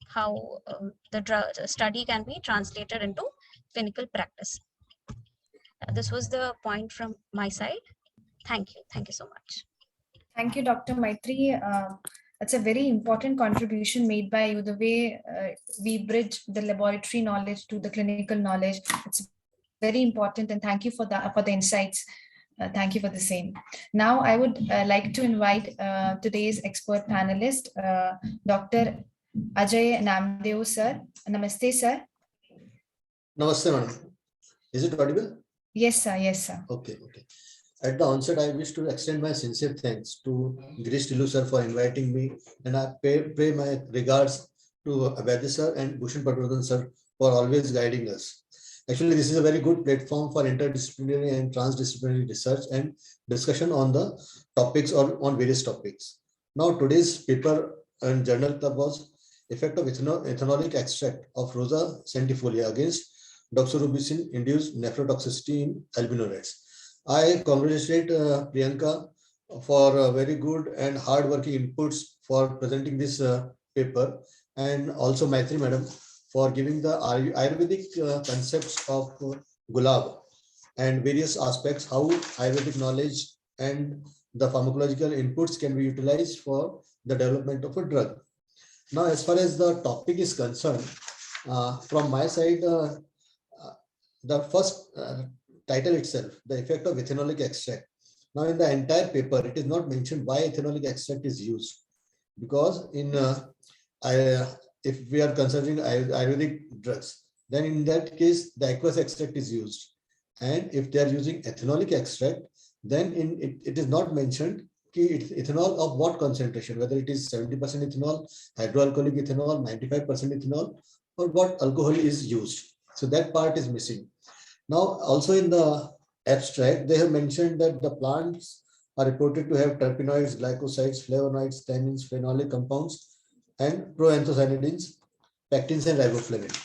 how the study can be translated into clinical practice. This was the point from my side. Thank you. Thank you so much. Thank you, Dr. Maitri. That's a very important contribution made by you, the way we bridge the laboratory knowledge to the clinical knowledge. It's very important, and thank you for the insights. Thank you for the same. Now, I would like to invite today's expert panelist, Dr. Ajay Namdeo, sir. Namaste, sir. Namaste, madam. Is it audible? Yes, sir. Yes, sir. Okay. At the onset, I wish to extend my sincere thanks to Girish Tilu sir for inviting me, and I pay my regards to Abhayadya sir and Bhushan Patwardhan sir for always guiding us. Actually, this is a very good platform for interdisciplinary and transdisciplinary research and discussion on the topics or on various topics. Now, today's paper and journal club was effect of ethanolic extract of Rosa centifolia against doxorubicin induced nephrotoxicity in albino rats. I congratulate Priyanka for very good and hard-working inputs for presenting this paper, and also Maitri madam for giving the Ayurvedic concepts of Gulab and various aspects, how Ayurvedic knowledge and the pharmacological inputs can be utilized for the development of a drug. Now, as far as the topic is concerned, from my side, the first title itself, the effect of ethanolic extract. Now, in the entire paper, it is not mentioned why ethanolic extract is used, because in if we are considering Ayurvedic drugs, then in that case, the aqueous extract is used. And if they are using ethanolic extract, then it is not mentioned ethanol of what concentration, whether it is 70% ethanol, hydroalcoholic ethanol, 95% ethanol, or what alcohol is used. So that part is missing. Now, also in the abstract, they have mentioned that the plants are reported to have terpenoids, glycosides, flavonoids, tannins, phenolic compounds, and proanthocyanidins, pectins, and riboflavin.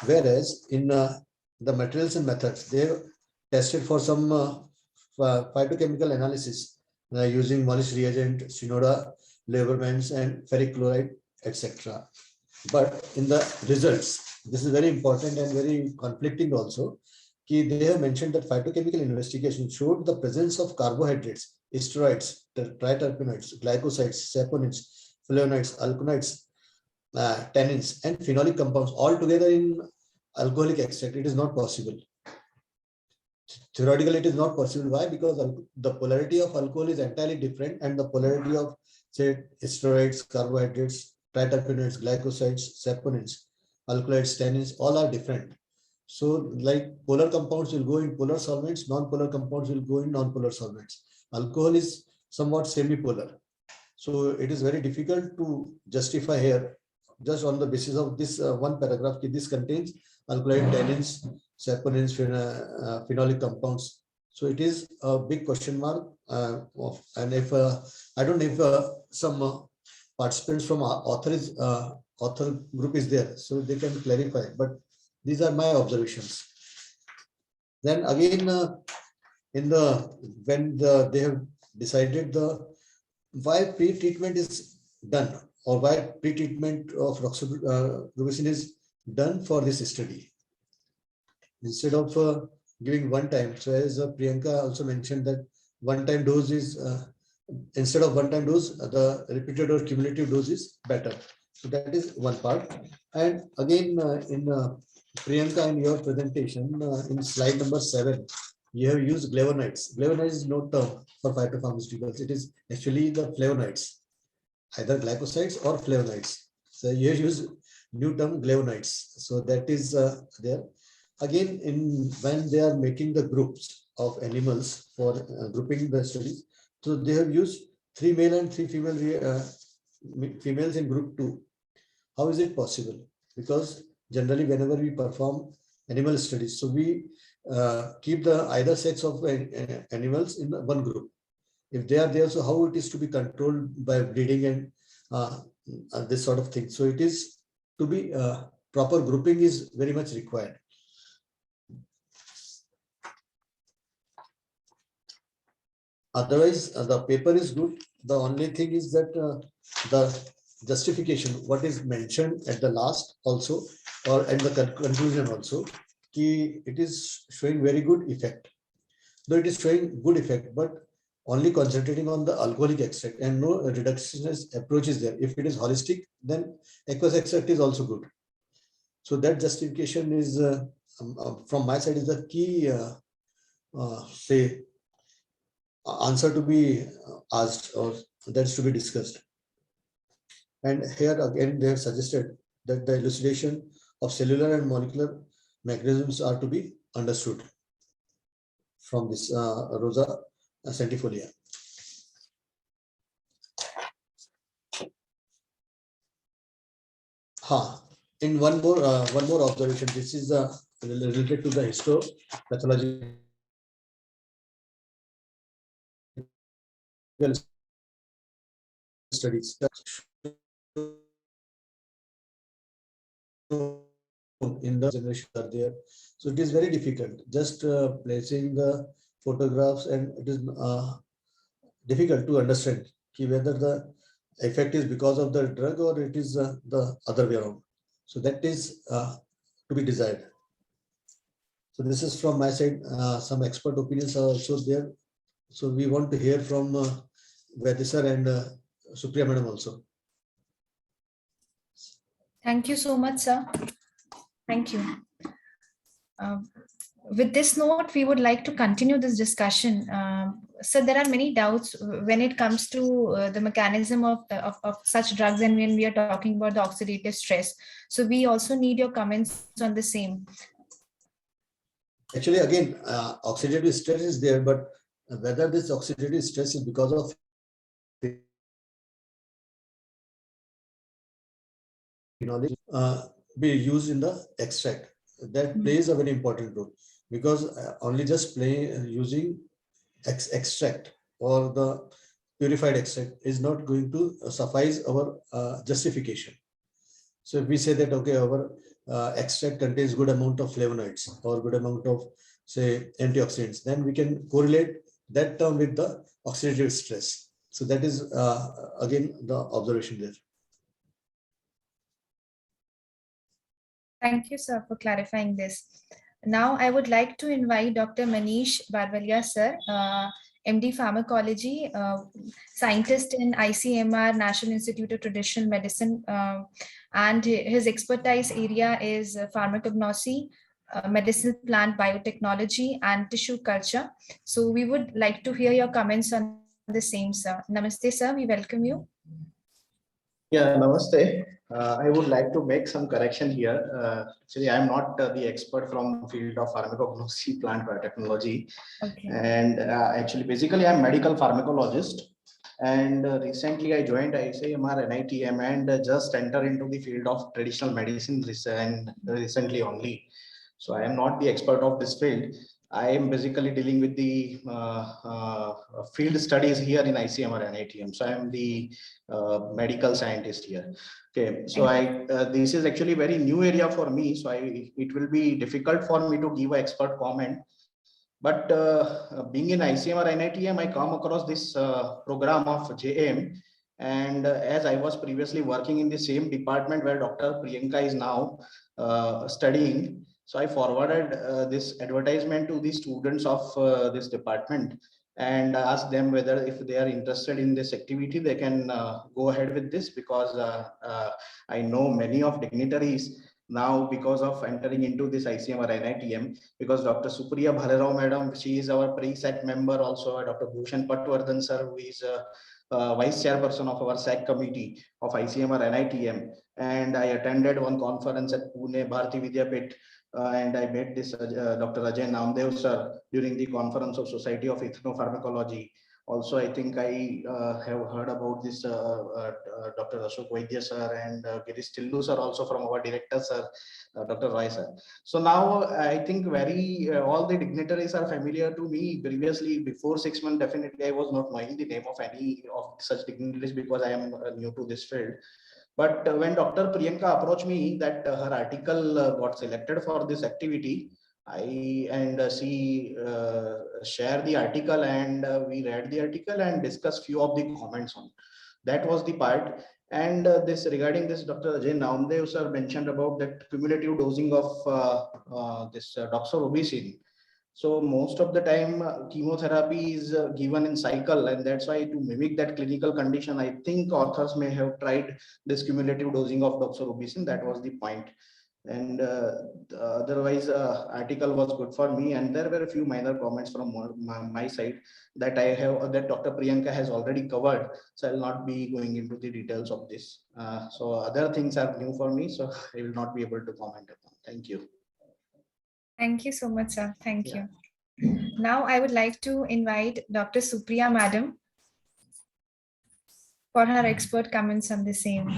Whereas in the materials and methods, they have tested for some phytochemical analysis using Molish reagent, Shinoda, Lebermans, and ferric chloride, etc. But in the results, this is very important and very conflicting also. They have mentioned that phytochemical investigation showed the presence of carbohydrates, steroids, triterpenoids, glycosides, saponins, flavonoids, alkaloids, tannins, and phenolic compounds all together in alcoholic extract. It is not possible. Theoretically, it is not possible. Why? Because the polarity of alcohol is entirely different, and the polarity of, say, steroids, carbohydrates, triterpenoids, glycosides, saponins, alkaloids, tannins, all are different. So, like polar compounds will go in polar solvents, non-polar compounds will go in non-polar solvents. Alcohol is somewhat semi-polar. So, it is very difficult to justify here just on the basis of this one paragraph, this contains alkaloid, tannins, saponins, phenolic compounds. So it is a big question mark. And if I don't know if some participants from author group is there, so they can clarify. But these are my observations. Then again, they have decided why pre-treatment is done, or why pre-treatment of roxadrobacin is done for this study instead of giving one time. So as Priyanka also mentioned, that one-time dose is instead of one-time dose, the repeated or cumulative dose is better. So that is one part. And again, in Priyanka, in your presentation, in slide number 7, you have used flavonoids. Flavonoids is no term for phytopharmaceuticals. It is actually the flavonoids, either glycosides or flavonoids. So you use new term flavonoids. So that is there. Again, when they are making the groups of animals for grouping the studies, so they have used 3 male and 3 female females in group 2. How is it possible? Because generally, whenever we perform animal studies, so we keep the either sex of animals in one group. If they are there, so how it is to be controlled by breeding and this sort of thing. So it is to be proper grouping is very much required. Otherwise, the paper is good. The only thing is that the justification, what is mentioned at the last also, or at the conclusion also, it is showing very good effect. Though it is showing good effect, but only concentrating on the alcoholic extract and no reductionist approach is there. If it is holistic, then aqueous extract is also good. So that justification is, from my side, is the key, say, answer to be asked, or that's to be discussed. And here again, they have suggested that the elucidation of cellular and molecular mechanisms are to be understood from this Rosa centifolia. In one more observation. This is related to the histopathology studies. In the generation are there, so it is very difficult just placing the photographs, and it is difficult to understand whether the effect is because of the drug or it is the other way around. So that is to be desired. So this is from my side. Some expert opinions are also there. So we want to hear from Vaidya sir and Supriya madam also. Thank you so much, sir. Thank you. With this note, we would like to continue this discussion. So there are many doubts when it comes to the mechanism of such drugs, and when we are talking about the oxidative stress. So we also need your comments on the same. Actually, again, oxidative stress is there, but whether this oxidative stress is because of knowledge be used in the extract, that plays a very important role, because only just using extract or the purified extract is not going to suffice our justification. So if we say that, okay, our extract contains good amount of flavonoids or good amount of, say, antioxidants, then we can correlate that term with the oxidative stress. So that is again the observation there. Thank you, sir, for clarifying this. Now, I would like to invite Dr. Manish Barvalia, sir, MD Pharmacology, scientist in ICMR, National Institute of Traditional Medicine, and his expertise area is pharmacognosy, medicinal plant biotechnology, and tissue culture. So we would like to hear your comments on the same, sir. Namaste, sir. We welcome you. Yeah, namaste. I would like to make some correction here. Actually, I am not the expert from the field of pharmacognosy, plant biotechnology. Okay. And actually, basically, I am medical pharmacologist. And recently I joined ICMR NITM and just enter into the field of traditional medicine and recently only. So I am not the expert of this field. I am basically dealing with the field studies here in ICMR NITM. So I am the medical scientist here. Okay, so this is actually very new area for me. So it will be difficult for me to give an expert comment. But being in ICMR NITM, I come across this program of JM. And as I was previously working in the same department where Dr. Priyanka is now studying, so I forwarded this advertisement to the students of this department and asked them whether if they are interested in this activity, they can go ahead with this, because I know many of dignitaries now because of entering into this ICMR NITM, because Dr. Supriya Bhalerao madam, she is our pre-SAC member also, Dr. Bhushan Patwardhan sir, who is vice chairperson of our SAC committee of ICMR NITM. And I attended one conference at Pune Bharati Vidyapit, and I met this Dr. Ajay Namdev sir during the conference of Society of Ethnopharmacology. Also, I think I have heard about this Dr. Ashok Vaidya sir and Girish Tillu sir also from our director sir, Dr. Roy sir. So now I think all the dignitaries are familiar to me. Previously, before 6 months, definitely I was not knowing the name of any of such dignitaries because I am new to this field. But when Dr. Priyanka approached me that her article got selected for this activity, she shared the article, and we read the article and discussed few of the comments on. That was the part. And this regarding this, Dr. Ajay Namdev sir mentioned about that cumulative dosing of this doxorubicin. So most of the time chemotherapy is given in cycle, and that's why to mimic that clinical condition, I think authors may have tried this cumulative dosing of doxorubicin. That was the point. And otherwise article was good for me, and there were a few minor comments from my side that that Dr. Priyanka has already covered, so I'll not be going into the details of this. So other things are new for me, so I will not be able to comment upon. Thank you. Thank you so much, sir. Thank you. Now I would like to invite Dr. Supriya madam for her expert comments on the same.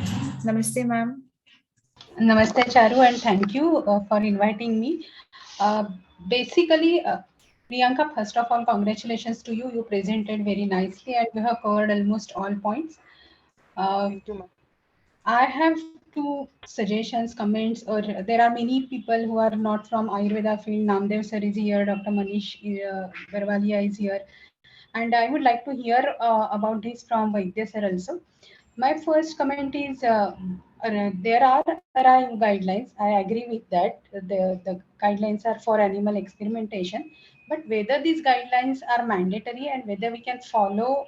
Namaste, ma'am. Namaste, Charu, and thank you for inviting me. Basically, Priyanka, first of all, congratulations to you. You presented very nicely and you have covered almost all points. Thank you, ma'am. I have two suggestions, comments, or there are many people who are not from Ayurveda field. Namdev sir is here, Dr. Manish Barwalia is here, and I would like to hear about this from Vaidya sir also. My first comment is there are arrive guidelines. I agree with that. The guidelines are for animal experimentation, but whether these guidelines are mandatory and whether we can follow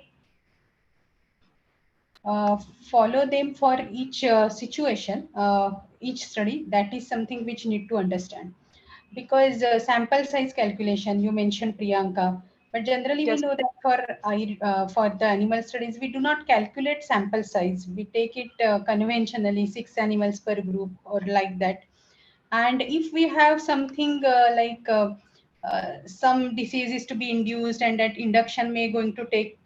them for each situation, each study, that is something which need to understand. Because sample size calculation, you mentioned Priyanka, but generally we Yes. know that for the animal studies, we do not calculate sample size. We take it conventionally, 6 animals per group or like that. And if we have something some disease is to be induced, and that induction may going to take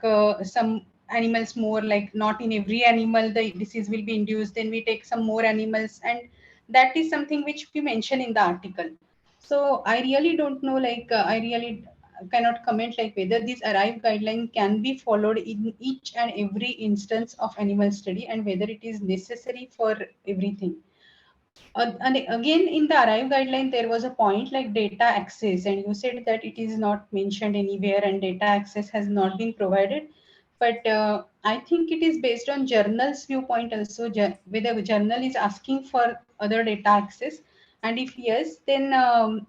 some animals more, like not in every animal the disease will be induced, then we take some more animals, and that is something which we mention in the article. So I really don't know, I really cannot comment like whether these arrive guideline can be followed in each and every instance of animal study and whether it is necessary for everything. And again, in the arrive guideline, there was a point like data access, and you said that it is not mentioned anywhere and data access has not been provided. But I think it is based on journal's viewpoint also, whether the journal is asking for other data access. And if yes, then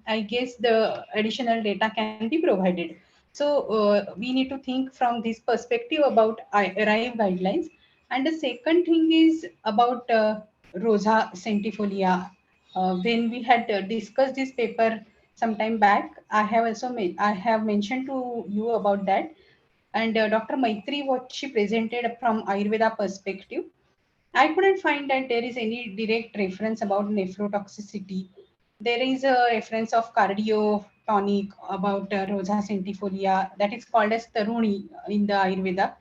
I guess the additional data can be provided. So we need to think from this perspective about arrive guidelines. And the second thing is about Rosa centifolia. When we had discussed this paper some time back, I have also I have mentioned to you about that. And Dr. Maitri, what she presented from Ayurveda perspective, I couldn't find that there is any direct reference about nephrotoxicity. There is a reference of cardio tonic about Rosa centifolia that is called as Taruni in the Ayurveda.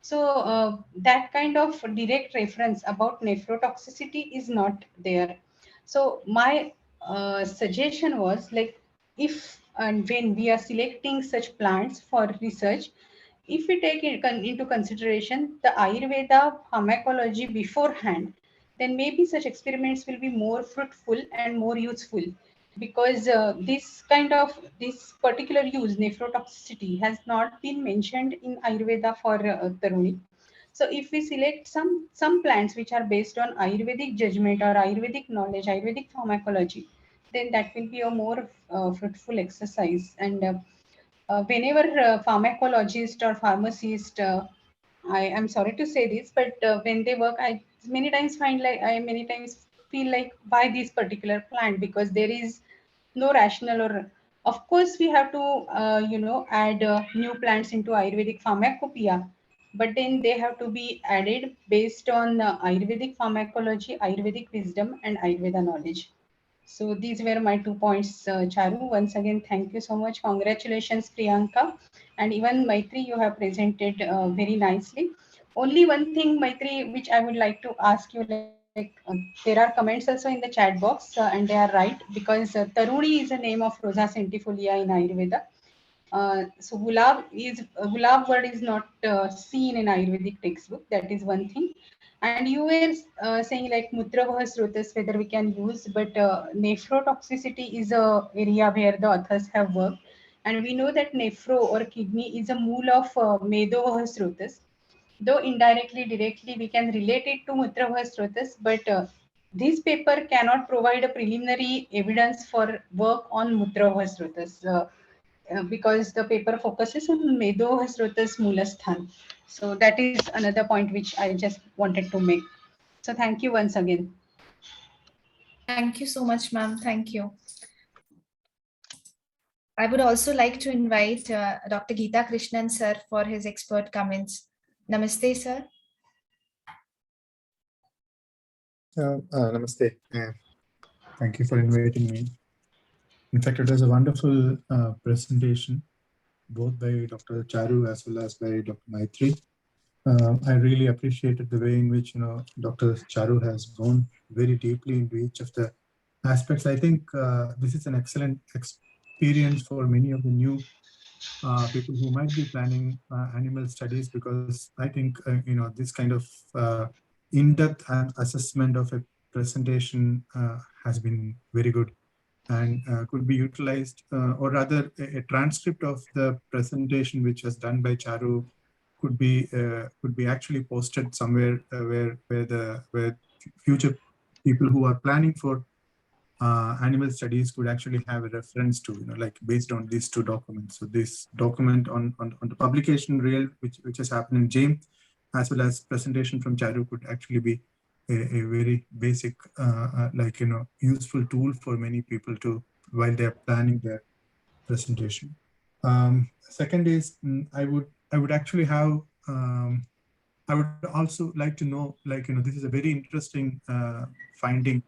So that kind of direct reference about nephrotoxicity is not there. So my suggestion was like, if and when we are selecting such plants for research, if we take into consideration the Ayurveda pharmacology beforehand, then maybe such experiments will be more fruitful and more useful, because this particular use, nephrotoxicity, has not been mentioned in Ayurveda for Taruni. So if we select some plants which are based on Ayurvedic judgment or Ayurvedic knowledge, Ayurvedic pharmacology, then that will be a more fruitful exercise. And whenever pharmacologist or pharmacist, I am sorry to say this, but when they work, I many times feel like, why this particular plant? Because there is no rational, or of course we have to add new plants into Ayurvedic pharmacopoeia, but then they have to be added based on Ayurvedic pharmacology, Ayurvedic wisdom, and Ayurveda knowledge. So these were my 2 points, Charu. Once again, thank you so much. Congratulations, Priyanka. And even Maitri, you have presented very nicely. Only one thing, Maitri, which I would like to ask you, there are comments also in the chat box, and they are right, because Taruni is a name of Rosa centifolia in Ayurveda. So gulab word is not seen in Ayurvedic textbook. That is one thing. And you were saying like mutravah srotas, whether we can use, but nephrotoxicity is a area where the authors have worked, and we know that nephro or kidney is a mool of medovah srotas. Though indirectly, directly, we can relate it to mutravah srotas, but this paper cannot provide a preliminary evidence for work on mutravah srotas. Because the paper focuses on Medo Hasrotas Mulasthan. So that is another point which I just wanted to make. So thank you once again. Thank you so much, ma'am. Thank you. I would also like to invite Dr. Geeta Krishnan sir for his expert comments. Namaste, sir. Namaste. Thank you for inviting me. In fact, it was a wonderful presentation, both by Dr. Charu as well as by Dr. Maitri. I really appreciated the way in which Dr. Charu has gone very deeply into each of the aspects. I think this is an excellent experience for many of the new people who might be planning animal studies, because I think this kind of in-depth assessment of a presentation has been very good, and could be utilized, or rather a transcript of the presentation which was done by Charu could be actually posted somewhere where future people who are planning for animal studies could actually have a reference to, like based on these two documents. So this document on the publication reel, which has happened in JAME, as well as presentation from Charu, could actually be a very basic, useful tool for many people to, while they're planning their presentation. Second is, I would actually have, I would also like to know, this is a very interesting finding,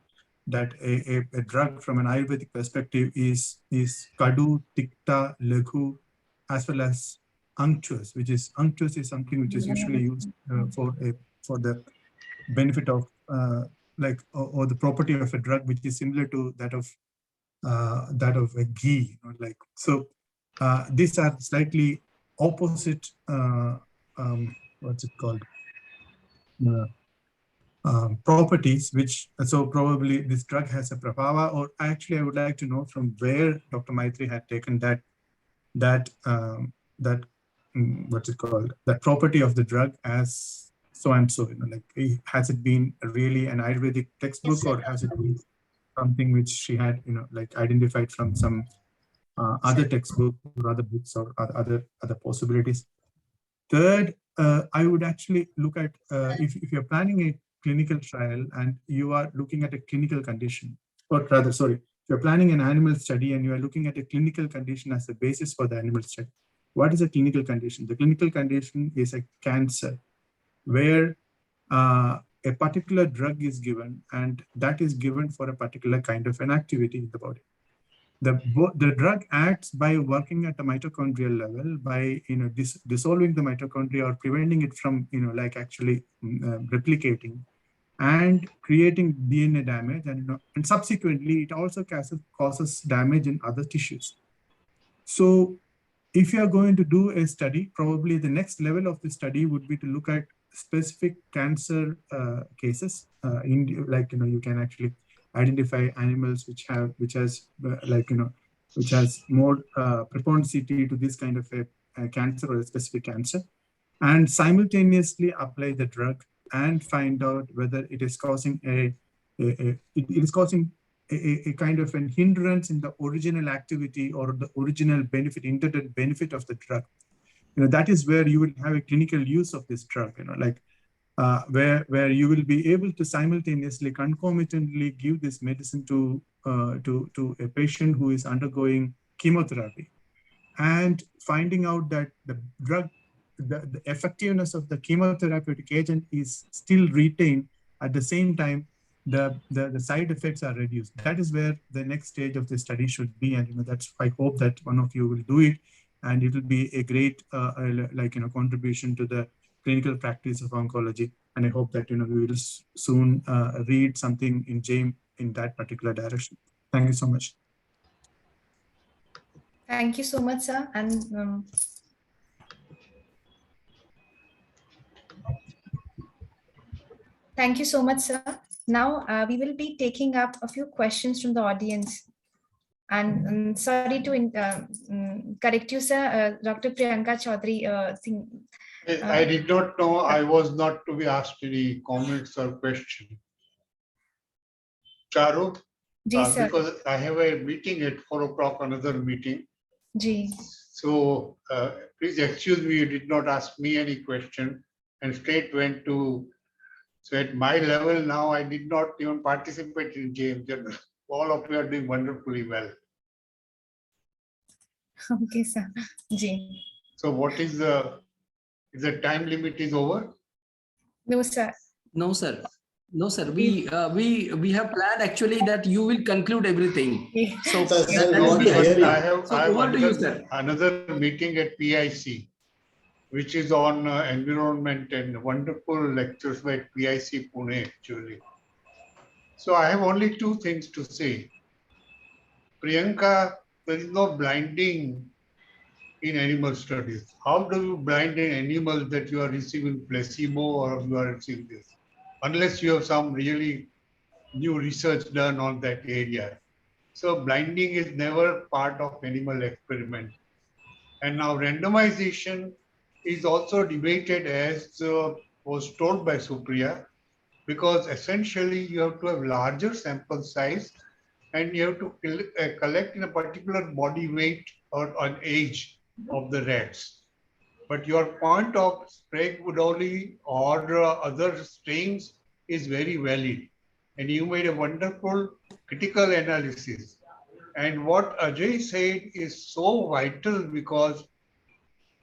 that a drug from an Ayurvedic perspective is kadu, tikta, laghu, as well as unctuous, unctuous is something which is usually used for the benefit of or the property of a drug which is similar to that of a ghee, so. These are slightly opposite. What's it called? Properties, which, so probably this drug has a prabhava, or actually I would like to know from where Dr. Maitri had taken that what's it called, that property of the drug as so and so, has it been really an Ayurvedic textbook, or has it been something which she had identified from some other textbook or other books or other possibilities. Third, I would actually look at if you're planning a clinical trial and you are looking at a clinical condition, or rather, sorry, if you're planning an animal study and you are looking at a clinical condition as the basis for the animal study. What is a clinical condition? The clinical condition is a cancer where a particular drug is given, and that is given for a particular kind of an activity in the body. the drug acts by working at the mitochondrial level by dissolving the mitochondria or preventing it from like actually replicating and creating DNA damage, and subsequently it also causes damage in other tissues. So if you are going to do a study, probably the next level of the study would be to look at specific cancer cases. You can actually identify animals which has more propensity to this kind of a cancer or a specific cancer, and simultaneously apply the drug and find out whether it is causing a kind of an hindrance in the original activity or the original benefit, intended benefit of the drug. That is where you will have a clinical use of this drug, where you will be able to simultaneously, concomitantly give this medicine to a patient who is undergoing chemotherapy, and finding out that the drug, the effectiveness of the chemotherapeutic agent is still retained. At the same time, the side effects are reduced. That is where the next stage of the study should be, and that's, I hope that one of you will do it, and it will be a great contribution to the clinical practice of oncology. And I hope that we will soon read something in JAME in that particular direction. Thank you so much. Thank you so much, sir. And thank you so much, sir. Now we will be taking up a few questions from the audience. And sorry to correct you, sir. Dr. Priyanka Chaudhary. I did not know I was not to be asked any comments or questions. Charu, because I have a meeting at 4 o'clock, another meeting. Ji. So please excuse me, you did not ask me any question and straight went to, so at my level now, I did not even participate in James. All of you are doing wonderfully well. Okay, sir. Ji. So what is the time limit is over? No, sir. No, sir. No, sir. We have planned actually that you will conclude everything. So I have another meeting at PIC, which is on environment, and wonderful lectures by PIC Pune actually. So I have only two things to say. Priyanka, there is no blinding in animal studies. How do you blind an animal that you are receiving placebo or you are receiving this? Unless you have some really new research done on that area. So blinding is never part of animal experiment. And now randomization is also debated, as was told by Supriya, because essentially you have to have larger sample size and you have to collect in a particular body weight or an age of the rats. But your point of Sprague Woodolly or other strains is very valid. And you made a wonderful critical analysis. And what Ajay said is so vital, because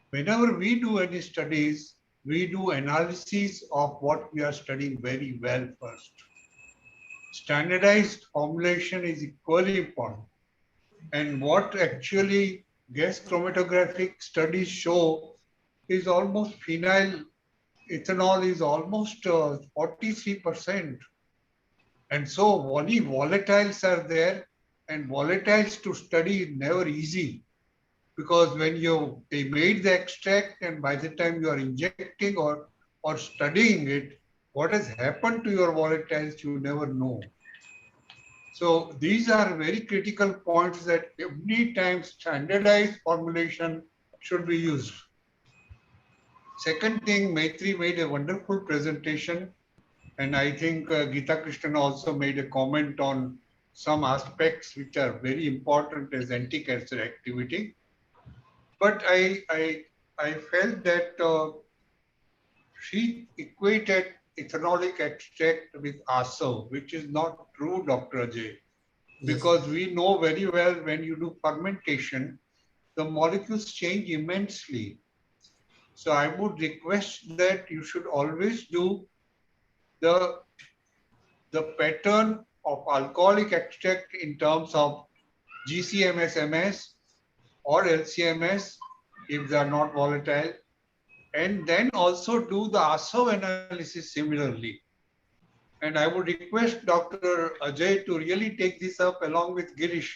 whenever we do any studies, we do analysis of what we are studying very well first. Standardized formulation is equally important. And what actually gas chromatographic studies show is almost phenyl ethanol is almost 43%. And so only volatiles are there, and volatiles to study is never easy, because when they made the extract and by the time you are injecting or studying it, what has happened to your volatiles you never know. So these are very critical points that every time standardized formulation should be used. Second thing, Maitri made a wonderful presentation, and I think Geeta Krishnan also made a comment on some aspects which are very important as anti-cancer activity. But I felt that she equated ethanolic extract with aso, which is not true, Dr. Ajay, because we know very well when you do fermentation, the molecules change immensely. So I would request that you should always do the pattern of alcoholic extract in terms of GCMS-MS or LCMS if they are not volatile, and then also do the ASO analysis similarly. And I would request Dr. Ajay to really take this up along with Girish,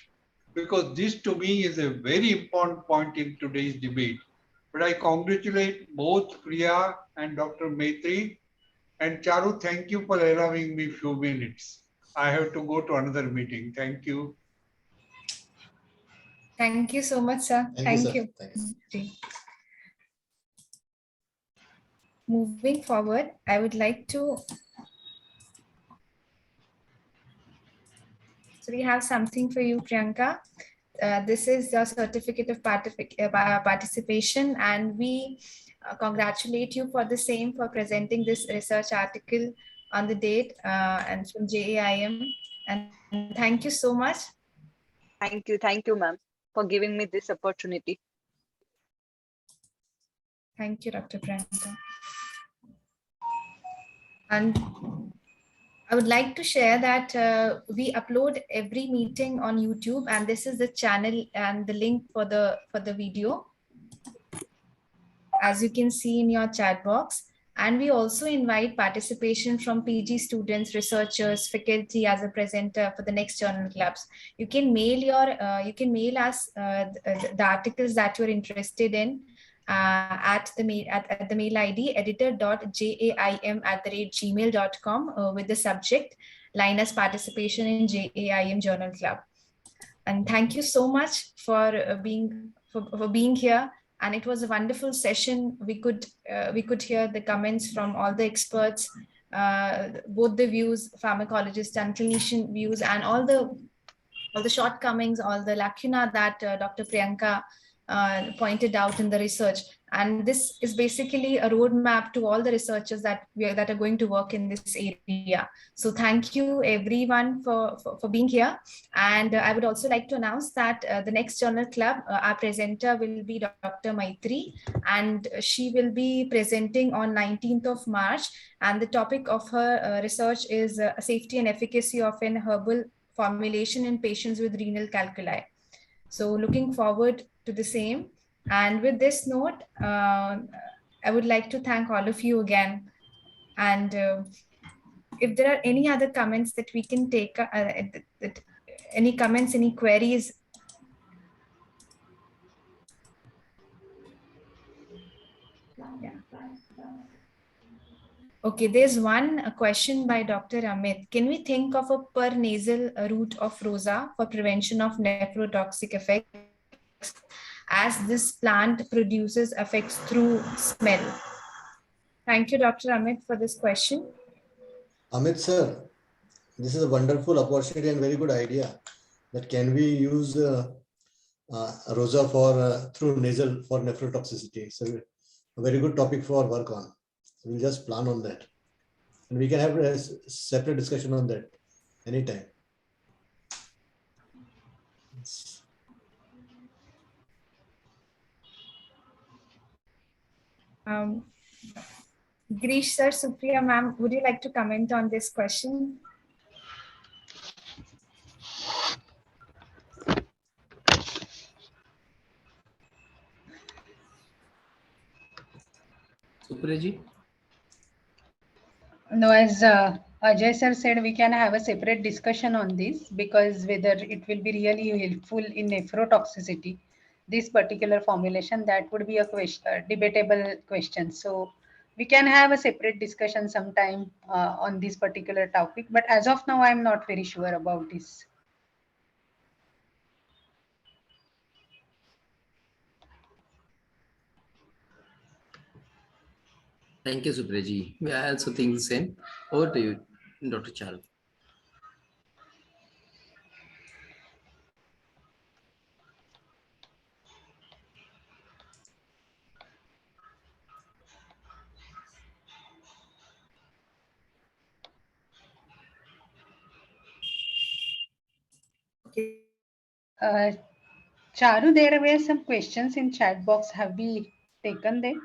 because this to me is a very important point in today's debate. But I congratulate both Priya and Dr. Maitri. And Charu, thank you for allowing me a few minutes. I have to go to another meeting. Thank you. Thank you so much, sir. Thank you. Moving forward, I would like to. So we have something for you, Priyanka. This is the certificate of participation, and we congratulate you for the same, for presenting this research article on the date and from JAIM. And thank you so much. Thank you, ma'am, for giving me this opportunity. Thank you, Dr. Priyanka. And I would like to share that we upload every meeting on YouTube, and this is the channel and the link for the video, as you can see in your chat box. And we also invite participation from PG students, researchers, faculty as a presenter for the next journal clubs. You can mail us the articles that you're interested in at the mail ID editor.jaim@gmail.com with the subject Linus participation in JAIM Journal Club. And thank you so much for being here. And it was a wonderful session. We could hear the comments from all the experts, both the views, pharmacologists and clinician views, and all the shortcomings, all the lacuna that Dr. Priyanka pointed out in the research. And this is basically a roadmap to all the researchers that are going to work in this area. So thank you everyone for being here. And I would also like to announce that the next journal club, our presenter will be Dr. Maitri, and she will be presenting on 19th of March. And the topic of her research is safety and efficacy of an herbal formulation in patients with renal calculi. So looking forward to the same. And with this note, I would like to thank all of you again. And if there are any other comments that we can take, any comments, any queries. Yeah. Okay, there's one question by Dr. Amit. Can we think of a per nasal route of rosa for prevention of nephrotoxic effects, as this plant produces effects through smell? Thank you, Dr. Amit, for this question. Amit sir, this is a wonderful opportunity and very good idea. That can we use rosa for through nasal for nephrotoxicity? So a very good topic for work on. So we'll just plan on that, and we can have a separate discussion on that anytime. Girish sir, Supriya ma'am, would you like to comment on this question? Supriya ji? No, as Ajay sir said, we can have a separate discussion on this, because whether it will be really helpful in nephrotoxicity, this particular formulation, that would be a question, debatable question. So we can have a separate discussion sometime on this particular topic. But as of now, I'm not very sure about this. Thank you, Supriya ji. I also think the same. Over to you, Dr. Charu. Charu, there were some questions in chat box. Have we taken them?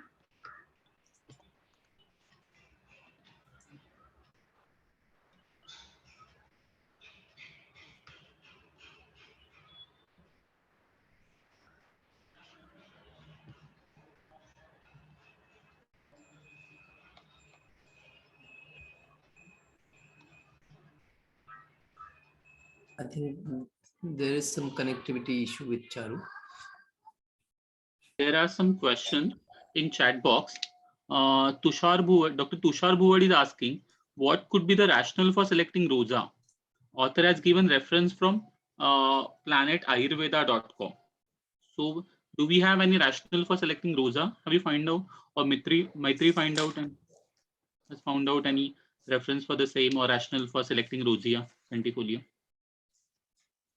I think there is some connectivity issue with Charu. There are some questions in chat box. Dr. Tushar Bhuvad is asking, what could be the rationale for selecting Rosa? Author has given reference from planetayurveda.com. So do we have any rationale for selecting Rosa? Have you find out, or Maitri find out and has found out any reference for the same or rationale for selecting Rosia centifolia?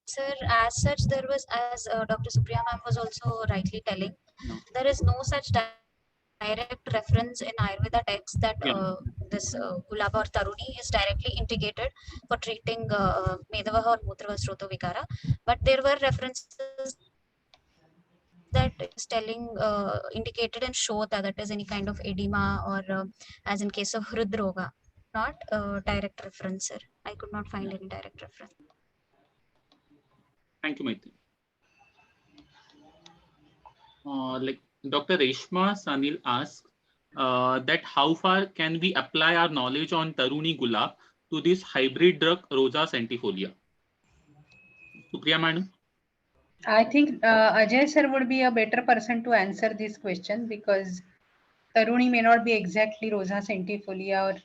Sir, as such, there was, as Dr. Supriya ma'am was also rightly telling, No. there is no such direct reference in Ayurveda text that this Gulaba or Taruni is directly indicated for treating Medavaha or Mutrava Srota Vikara. But there were references that is telling, indicated and show that is any kind of edema or as in case of Hridroga. Not direct reference, sir. I could not find any direct reference. Thank you, Maitri. Like Dr. Reshma Sanil asks that how far can we apply our knowledge on Taruni Gulab to this hybrid drug Rosa centifolia? Supriya madam. I think Ajay sir would be a better person to answer this question because Taruni may not be exactly Rosa centifolia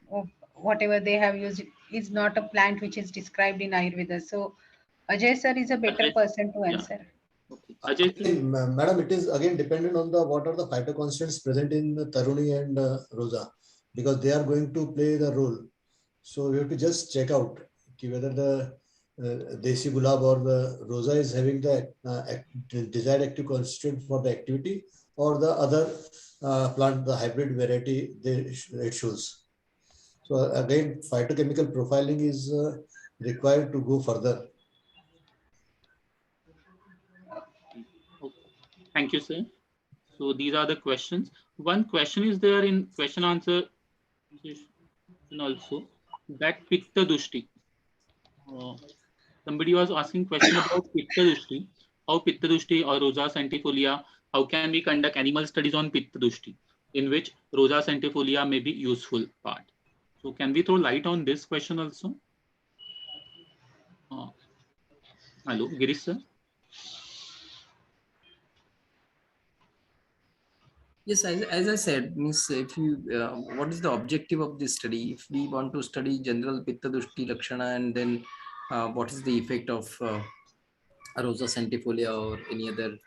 or whatever they have used is not a plant which is described in Ayurveda. So Ajay sir is a better person to answer. Okay. Ajay, madam, it is again dependent on the what are the phytoconstants present in Taruni and Rosa, because they are going to play the role. So we have to just check out whether the Desi Gulab or the Rosa is having the desired active constituent for the activity, or the other plant, the hybrid variety, it shows. So again, phytochemical profiling is required to go further. Thank you, sir. So these are the questions. One question is there in question answer also, that Pitta Dushti. Somebody was asking question about Pitta Dushti. How Pitta Dushti or Rosa centifolia, how can we conduct animal studies on Pitta Dushti, in which Rosa centifolia may be useful part. So can we throw light on this question also? Hello, Girish sir. Yes, as I said, means if you, what is the objective of this study? If we want to study general Pitta Dushti Lakshana, and then what is the effect of Rosa centifolia or any other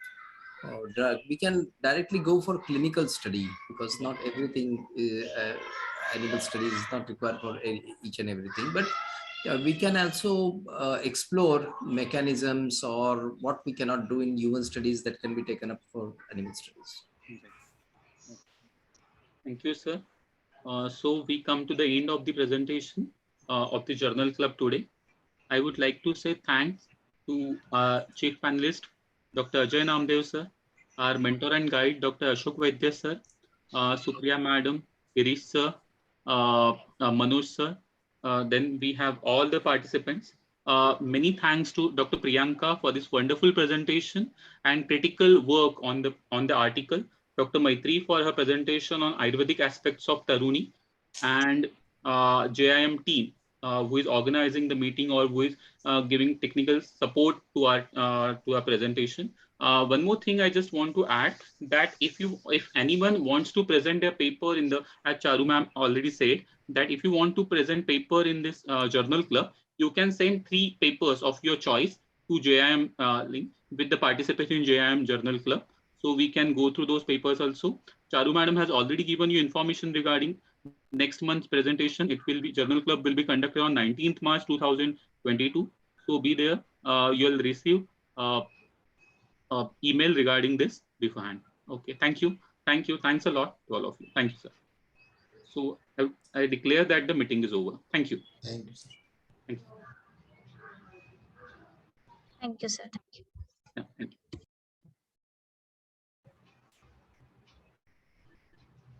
drug, we can directly go for clinical study, because not everything, animal studies is not required for each and everything. But we can also explore mechanisms or what we cannot do in human studies that can be taken up for animal studies. Thank you, sir. So we come to the end of the presentation of the Journal Club today. I would like to say thanks to our chief panelist, Dr. Ajay Namdev sir, our mentor and guide, Dr. Ashok Vaidya sir, Supriya madam, Girish sir, Manoj sir. Then we have all the participants. Many thanks to Dr. Priyanka for this wonderful presentation and critical work on the article. Dr. Maitri for her presentation on Ayurvedic aspects of Taruni, and JIM team who is organizing the meeting or who is giving technical support to our presentation. One more thing I just want to add, that if anyone wants to present their paper in the, as Charu ma'am already said, that if you want to present paper in this journal club, you can send 3 papers of your choice to JIM link with the participation in JIM journal club. So we can go through those papers also. Charu madam has already given you information regarding next month's presentation. It will be, journal club will be conducted on 19th March 2022. So be there. You'll receive email regarding this beforehand. Okay, thank you. Thank you. Thanks a lot to all of you. Thank you, sir. So I declare that the meeting is over. Thank you. Thank you, sir. Thank you. Thank you, sir. Thank you. Yeah, thank you.